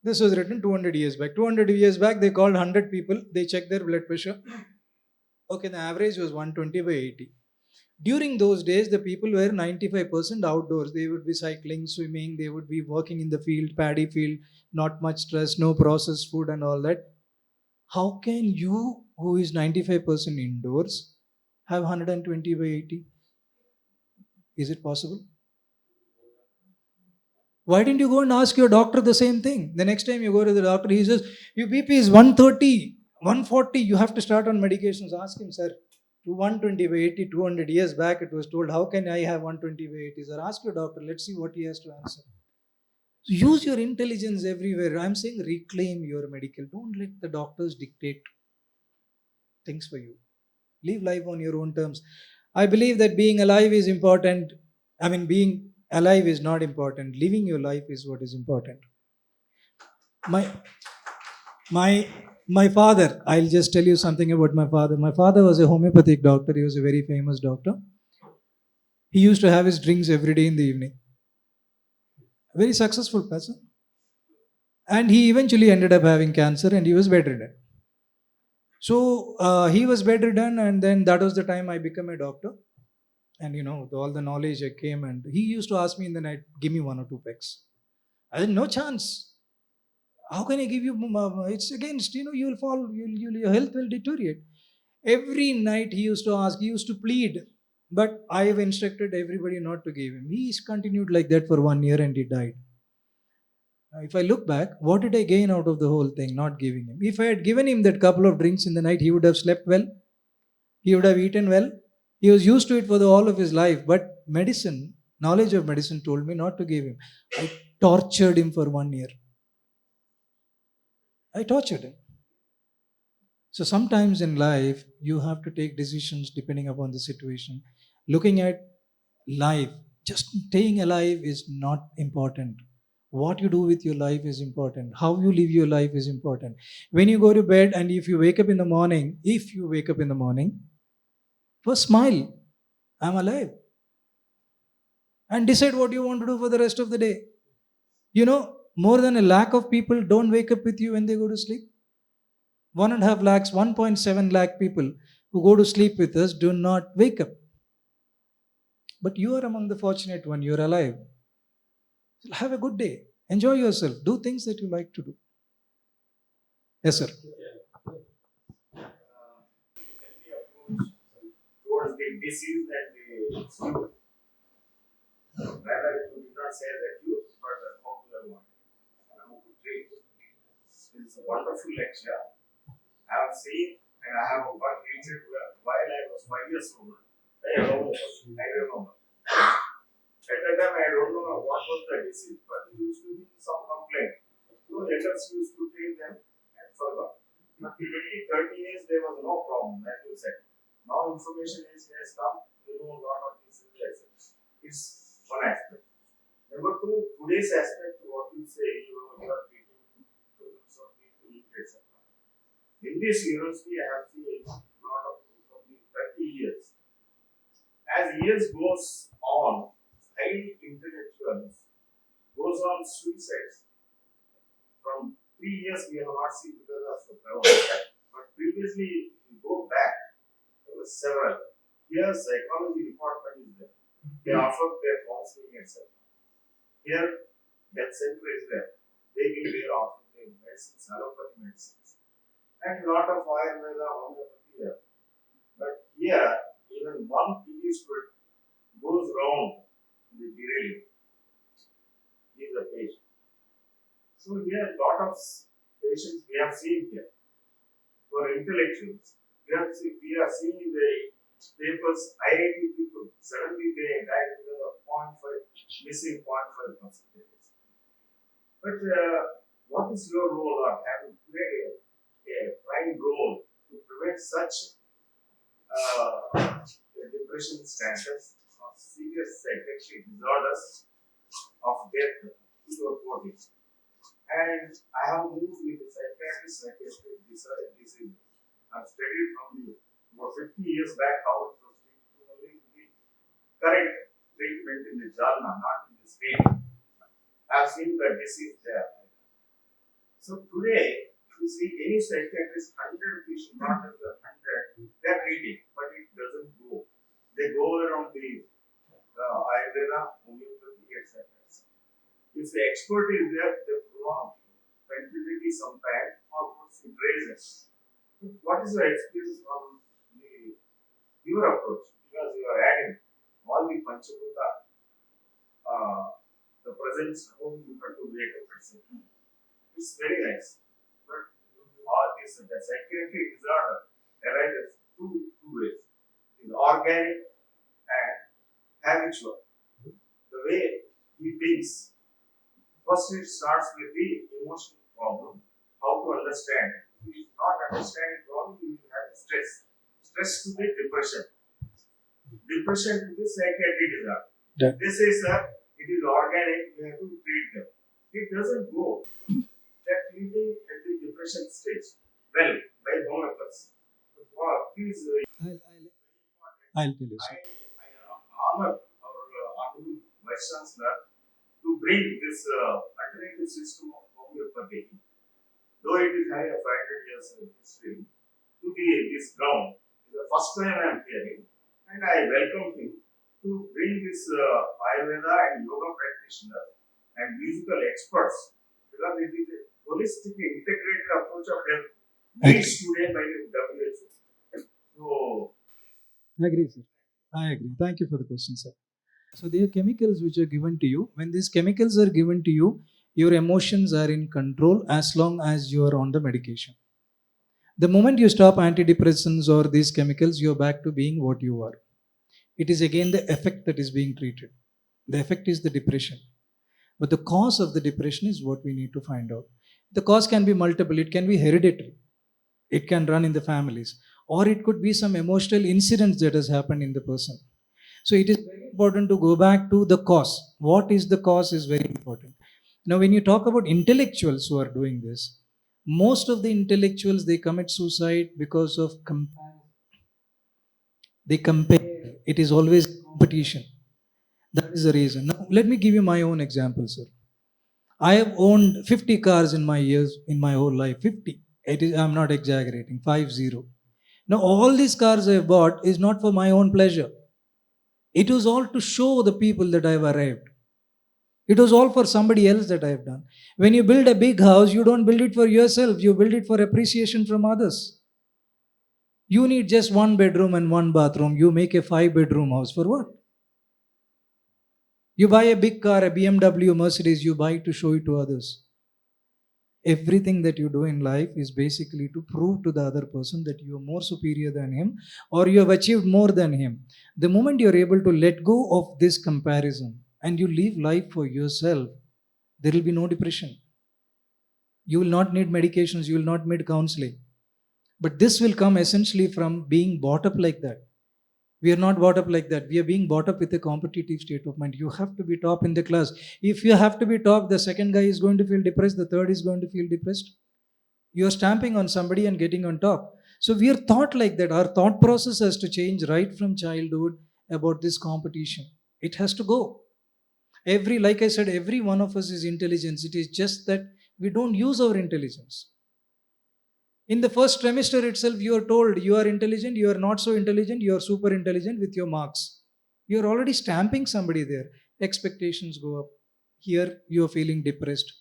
This was written 200 years back. 200 years back, they called 100 people. They checked their blood pressure. Okay, the average was 120/80. During those days, the people were 95% outdoors. They would be cycling, swimming, they would be working in the field, paddy field, not much stress, no processed food and all that. How can you, who is 95% indoors, have 120/80? Is it possible? Why didn't you go and ask your doctor the same thing? The next time you go to the doctor, he says, your BP is 130, 140, you have to start on medications. Ask him, sir, to 120/80, 200 years back, it was told, how can I have 120/80? Sir, ask your doctor, let's see what he has to answer. So use your intelligence everywhere. I'm saying reclaim your medical. Don't let the doctors dictate things for you. Live life on your own terms. I believe that being alive is important. I mean, being alive is not important. Living your life is what is important. My father, I'll just tell you something about my father. My father was a homeopathic doctor. He was a very famous doctor. He used to have his drinks every day in the evening. A very successful person. And he eventually ended up having cancer and he was bedridden. So he was bedridden, and then that was the time I became a doctor. And all the knowledge I came, and he used to ask me in the night, give me one or two pecks. I said, no chance. How can I give you? It's against, you'll fall, your health will deteriorate. Every night he used to ask, he used to plead, but I have instructed everybody not to give him. He's continued like that for 1 year and he died. Now, if I look back, what did I gain out of the whole thing, not giving him? If I had given him that couple of drinks in the night, he would have slept well, he would have eaten well. He was used to it for the whole of his life. But medicine, knowledge of medicine told me not to give him. I tortured him for 1 year. I tortured him. So sometimes in life, you have to take decisions depending upon the situation. Looking at life, just staying alive is not important. What you do with your life is important. How you live your life is important. When you go to bed and if you wake up in the morning, first smile, I'm alive. And decide what you want to do for the rest of the day. More than a lakh of people don't wake up with you when they go to sleep. 1.5 lakhs, 1.7 lakh people who go to sleep with us do not wake up. But you are among the fortunate one, you're alive. Have a good day. Enjoy yourself. Do things that you like to do. Yes, sir. Towards the disease and the rather you did not say the cure, but how to avoid, how to treat. It's a wonderful lecture. I have seen and I have worked in it while I was 5 years old. I remember. At that time, I don't know what was the disease, but it used to be some complaint. So, elders used to treat them and forgot. In 20, 30 years, there was no problem, as you said. Now, information has come, you know a lot of diseases. It's one aspect. Number two, today's aspect, what you say, you are treating problems of people, etc. In this university, I have seen a lot of from the 30 years. As years goes on, highly intellectuals goes on suicides. From 3 years we have not seen because of the corona. But previously, if you go back, there were several. Here, psychology department is there. They offer their counseling, etc. Here, health center is there. They give their offer their medicines, allopathy medicines, and lot of Ayurveda, homeopathy here. But here, even one PG student goes wrong in the derailment. He is a patient. So here, lot of patients we have seen here who are intellectuals. We are seeing in the papers IIT people suddenly they die because of 0.5 missing 0.5 percentages. But what is your role or have you played a prime role to prevent such depression status of serious psychiatric disorders of death to your body? And I have moved with the psychiatric disease. I've studied from the about 50 years back how it was treated only the correct treatment in the Jalna, not in the state. I've seen the disease there. So today, if you see any psychiatrist, 100 patients, not just the 100, they're treating, but it doesn't go. They go around the Ayurveda, homeopathy, etc. If the expert is there, they prolong fertility sometime or puts it raises. What is your experience on your approach? Because you are adding all the Panchabhuta, the presence, how you have to wake up, etc. It's very nice. But all this, the psychiatric disorder arises two ways. It's organic and habitual. The way he thinks. First, it starts with the emotional problem, how to understand. If you not understanding problem, you will have stress. Stress to the depression. Depression to the psychiatric disorder. Yeah. They say, sir, it is organic, you have to treat them. It doesn't go. They're treating at the depression stage. Well, by homeopaths. Please, I'll tell you, sir. I honor our honorable Vice Chancellor to bring this alternative system of homeopathy, though it is having a 500 years history, to this ground. It's the first time I am hearing, and I welcome him. to bring this Ayurveda and yoga practitioners and musical experts because it is a holistic, integrated approach of health needs today by the WHO. So, I agree, sir. I agree. Thank you for the question, sir. So there are chemicals which are given to you. When these chemicals are given to you, your emotions are in control as long as you are on the medication. The moment you stop antidepressants or these chemicals, you're back to being what you are. It is again the effect that is being treated. The effect is the depression. But the cause of the depression is what we need to find out. The cause can be multiple, it can be hereditary, it can run in the families, or it could be some emotional incidents that has happened in the person. So it is very important to go back to the cause. What is the cause is very important. Now, when you talk about intellectuals who are doing this, most of the intellectuals they commit suicide because of comparison. They compare. It is always competition. That is the reason. Now, let me give you my own example, sir. I have owned 50 cars in my years, in my whole life. 50. It is, I'm not exaggerating. 50. Now, all these cars I have bought is not for my own pleasure. It was all to show the people that I have arrived. It was all for somebody else that I have done. When you build a big house, you don't build it for yourself, you build it for appreciation from others. You need just one bedroom and one bathroom. You make a 5-bedroom house for what? You buy a big car, a BMW, Mercedes, you buy to show it to others. Everything that you do in life is basically to prove to the other person that you are more superior than him or you have achieved more than him. The moment you are able to let go of this comparison and you live life for yourself, there will be no depression. You will not need medications, you will not need counseling. But this will come essentially from being brought up like that. We are not brought up like that. We are being brought up with a competitive state of mind. You have to be top in the class. If you have to be top, the second guy is going to feel depressed, the third is going to feel depressed. You are stamping on somebody and getting on top. So we are thought like that. Our thought process has to change right from childhood about this competition. It has to go. Like I said, every one of us is intelligence. It is just that we don't use our intelligence. In the first trimester itself, you are told you are intelligent, you are not so intelligent, you are super intelligent with your marks. You are already stamping somebody there. Expectations go up. Here, you are feeling depressed.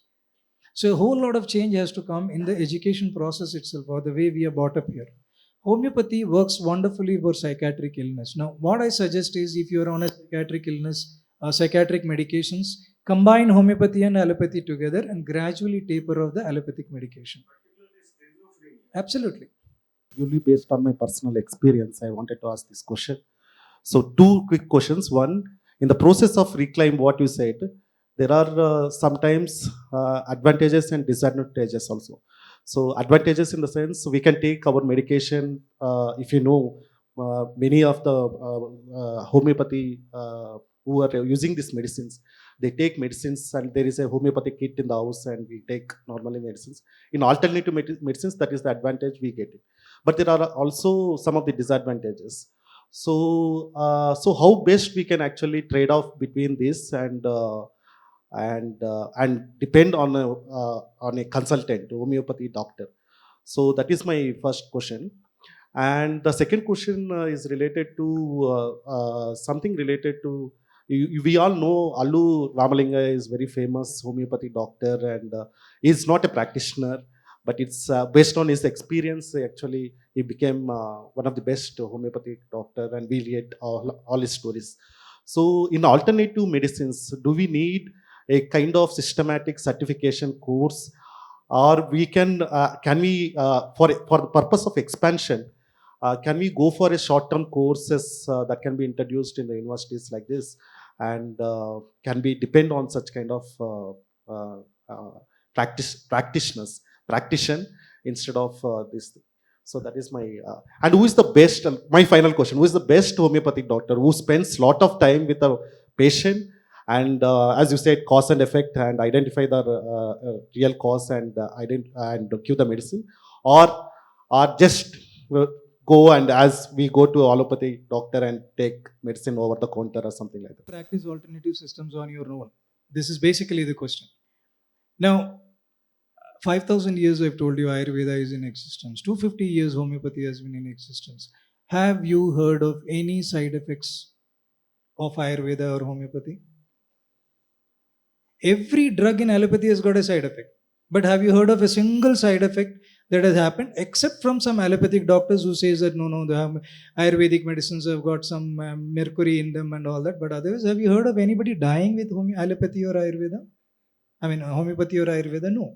So, a whole lot of change has to come in the education process itself or the way we are brought up here. Homeopathy works wonderfully for psychiatric illness. Now, what I suggest is if you are on a psychiatric illness, psychiatric medications, combine homeopathy and allopathy together and gradually taper off the allopathic medication. Absolutely. Purely based on my personal experience, I wanted to ask this question. So, two quick questions. One, in the process of reclaim, what you said, there are sometimes advantages and disadvantages also. So, advantages in the sense we can take our medication. If you know, many of the homeopathy who are using these medicines, they take medicines and there is a homeopathic kit in the house and we take normally medicines. In alternative medicines, that is the advantage we get it. But there are also some of the disadvantages. So, so how best we can actually trade off between this and depend on a consultant, homeopathy doctor. So that is my first question. And the second question is related to something related to we all know Allu Ramalinga is very famous homeopathy doctor and he's not a practitioner, but it's based on his experience. Actually, he became one of the best homeopathic doctor, and we read all his stories. So, in alternative medicines, do we need a kind of systematic certification course, or we can we for the purpose of expansion? Can we go for a short-term courses that can be introduced in the universities like this, and can we depend on such kind of practitioner instead of this thing? So that is my and who is the best? My final question: who is the best homeopathic doctor who spends lot of time with a patient and, as you said, cause and effect and identify the real cause and and give the medicine, or just go and as we go to allopathy doctor and take medicine over the counter or something like that. Practice alternative systems on your own. This is basically the question. Now, 5,000 years I've told you Ayurveda is in existence. 250 years homeopathy has been in existence. Have you heard of any side effects of Ayurveda or homeopathy? Every drug in allopathy has got a side effect. But have you heard of a single side effect that has happened, except from some allopathic doctors who says that no, the Ayurvedic medicines have got some mercury in them and all that. But otherwise, have you heard of anybody dying with allopathy or Ayurveda? I mean, homeopathy or Ayurveda? No.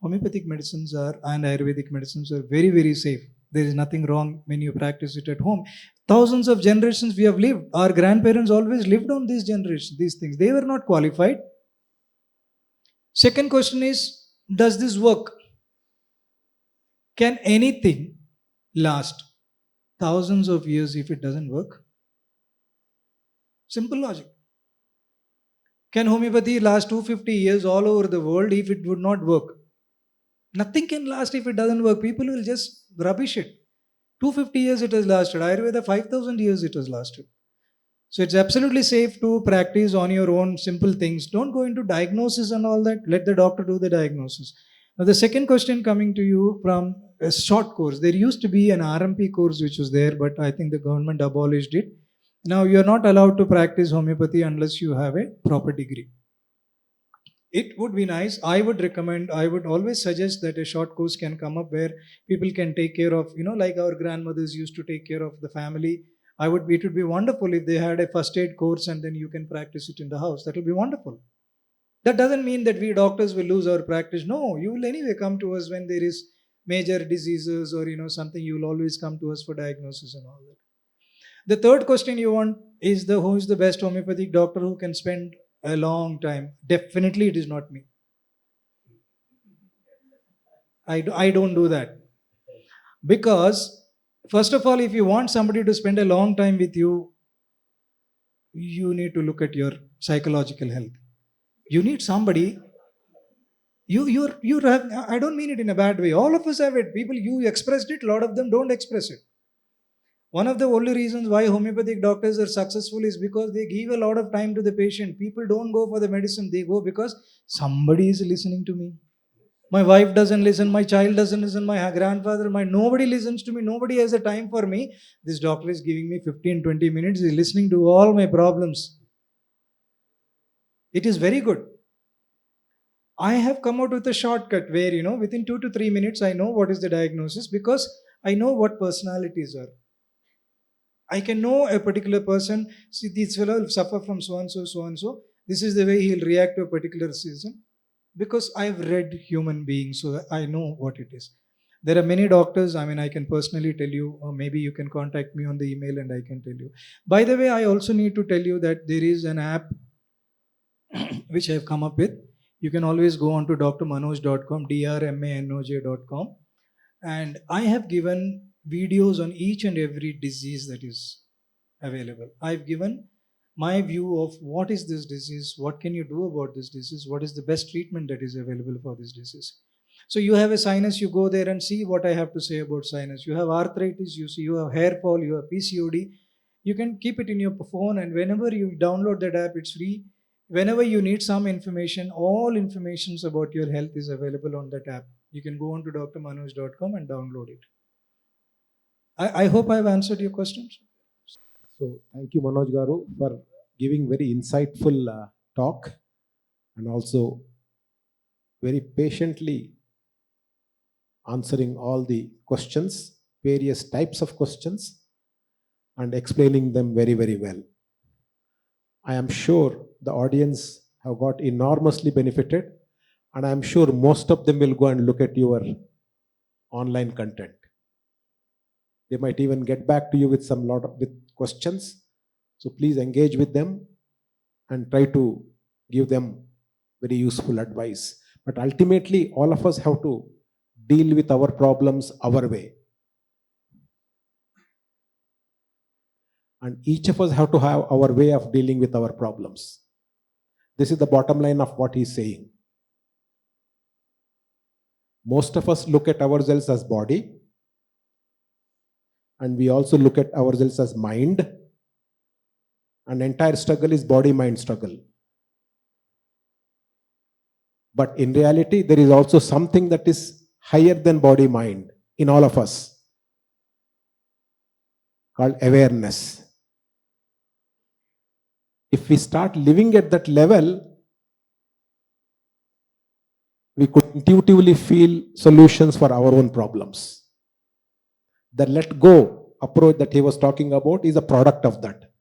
Homeopathic medicines and Ayurvedic medicines are very, very safe. There is nothing wrong when you practice it at home. Thousands of generations we have lived. Our grandparents always lived on these generations, these things. They were not qualified. Second question is, does this work? Can anything last thousands of years if it doesn't work? Simple logic. Can homeopathy last 250 years all over the world if it would not work? Nothing can last if it doesn't work. People will just rubbish it. 250 years it has lasted. Ayurveda 5,000 years it has lasted. So it's absolutely safe to practice on your own simple things. Don't go into diagnosis and all that. Let the doctor do the diagnosis. Now the second question coming to you from a short course. There used to be an RMP course which was there, but I think the government abolished it. Now you are not allowed to practice homeopathy unless you have a proper degree. It would be nice. I would recommend, I would always suggest that a short course can come up where people can take care of, like our grandmothers used to take care of the family. It would be wonderful if they had a first aid course and then you can practice it in the house. That will be wonderful. That doesn't mean that we doctors will lose our practice. No, you will anyway come to us when there is major diseases or something. You will always come to us for diagnosis and all that. The third question you want is who is the best homeopathic doctor who can spend a long time? Definitely it is not me. I don't do that. Because first of all, if you want somebody to spend a long time with you, you need to look at your psychological health. You need somebody. You have. I don't mean it in a bad way. All of us have it. People, you expressed it. A lot of them don't express it. One of the only reasons why homeopathic doctors are successful is because they give a lot of time to the patient. People don't go for the medicine. They go because somebody is listening to me. My wife doesn't listen, my child doesn't listen, my grandfather, nobody listens to me, nobody has a time for me. This doctor is giving me 15-20 minutes, he's listening to all my problems. It is very good. I have come out with a shortcut where, within 2 to 3 minutes, I know what is the diagnosis because I know what personalities are. I can know a particular person, see, this fellow will suffer from so and so, so and so. This is the way he'll react to a particular season. Because I've read human beings, so I know what it is. There are many doctors, I can personally tell you, or maybe you can contact me on the email and I can tell you. By the way, I also need to tell you that there is an app which I've come up with. You can always go on to drmanoj.com, drmanoj.com, and I have given videos on each and every disease that is available. I've given my view of what is this disease, what can you do about this disease, what is the best treatment that is available for this disease. So you have a sinus, you go there and see what I have to say about sinus. You have arthritis, you see, you have hair fall, you have PCOD. You can keep it in your phone, and whenever you download that app, it's free. Whenever you need some information, all informations about your health is available on that app. You can go on to drmanoj.com and download it. I hope I've answered your questions. So thank you, Manoj Garu, for giving very insightful talk and also very patiently answering all the questions, various types of questions, and explaining them very, very well. I am sure the audience have got enormously benefited, and I am sure most of them will go and look at your online content. They might even get back to you with with questions. So please engage with them and try to give them very useful advice. But ultimately, all of us have to deal with our problems our way. And each of us have to have our way of dealing with our problems. This is the bottom line of what he's saying. Most of us look at ourselves as body, and we also look at ourselves as mind. And entire struggle is body-mind struggle. But in reality, there is also something that is higher than body-mind in all of us, called awareness. If we start living at that level, we could intuitively feel solutions for our own problems. The let go approach that he was talking about is a product of that.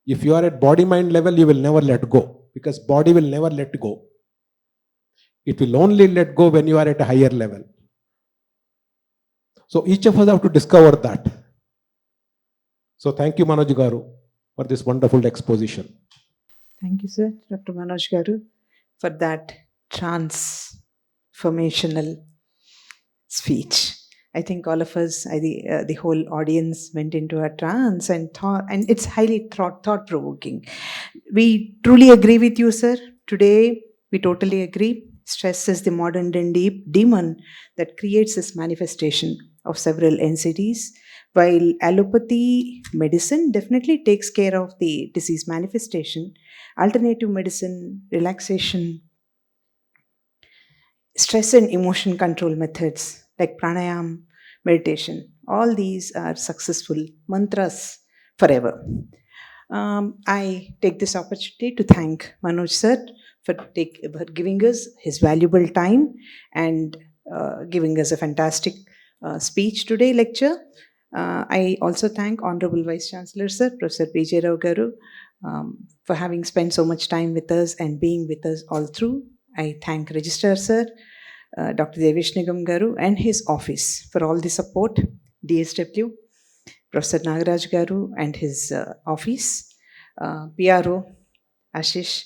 If you are at body mind level, you will never let go, because body will never let go. It will only let go when you are at a higher level. So each of us have to discover that. So thank you, Manoj Garu, for this wonderful exposition. Thank you, sir, Dr. Manoj Garu, for that transformational speech. I think all of us, the whole audience, went into a trance and thought, and it's highly thought-provoking. We truly agree with you, sir. Today, we totally agree. Stress is the modern day demon that creates this manifestation of several entities, while allopathy medicine definitely takes care of the disease manifestation. Alternative medicine, relaxation, stress and emotion control methods like pranayam, meditation, all these are successful mantras forever. I take this opportunity to thank Manoj sir for giving us his valuable time and giving us a fantastic speech today, lecture. I also thank Honorable Vice Chancellor sir, Professor P.J. Rao Garu, for having spent so much time with us and being with us all through. I thank Registrar sir, Dr. Devesh Nigam Garu and his office for all the support, DSW, Professor Nagaraj Garu and his office, PRO Ashish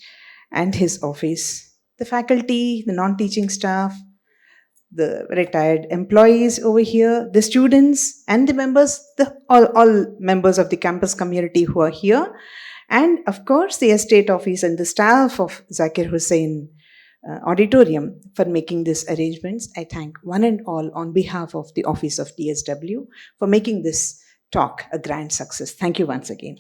and his office, the faculty, the non-teaching staff, the retired employees over here, the students and the members, all members of the campus community who are here, and of course the estate office and the staff of Zakir Hussain auditorium for making these arrangements. I thank one and all on behalf of the office of DSW for making this talk a grand success. Thank you once again.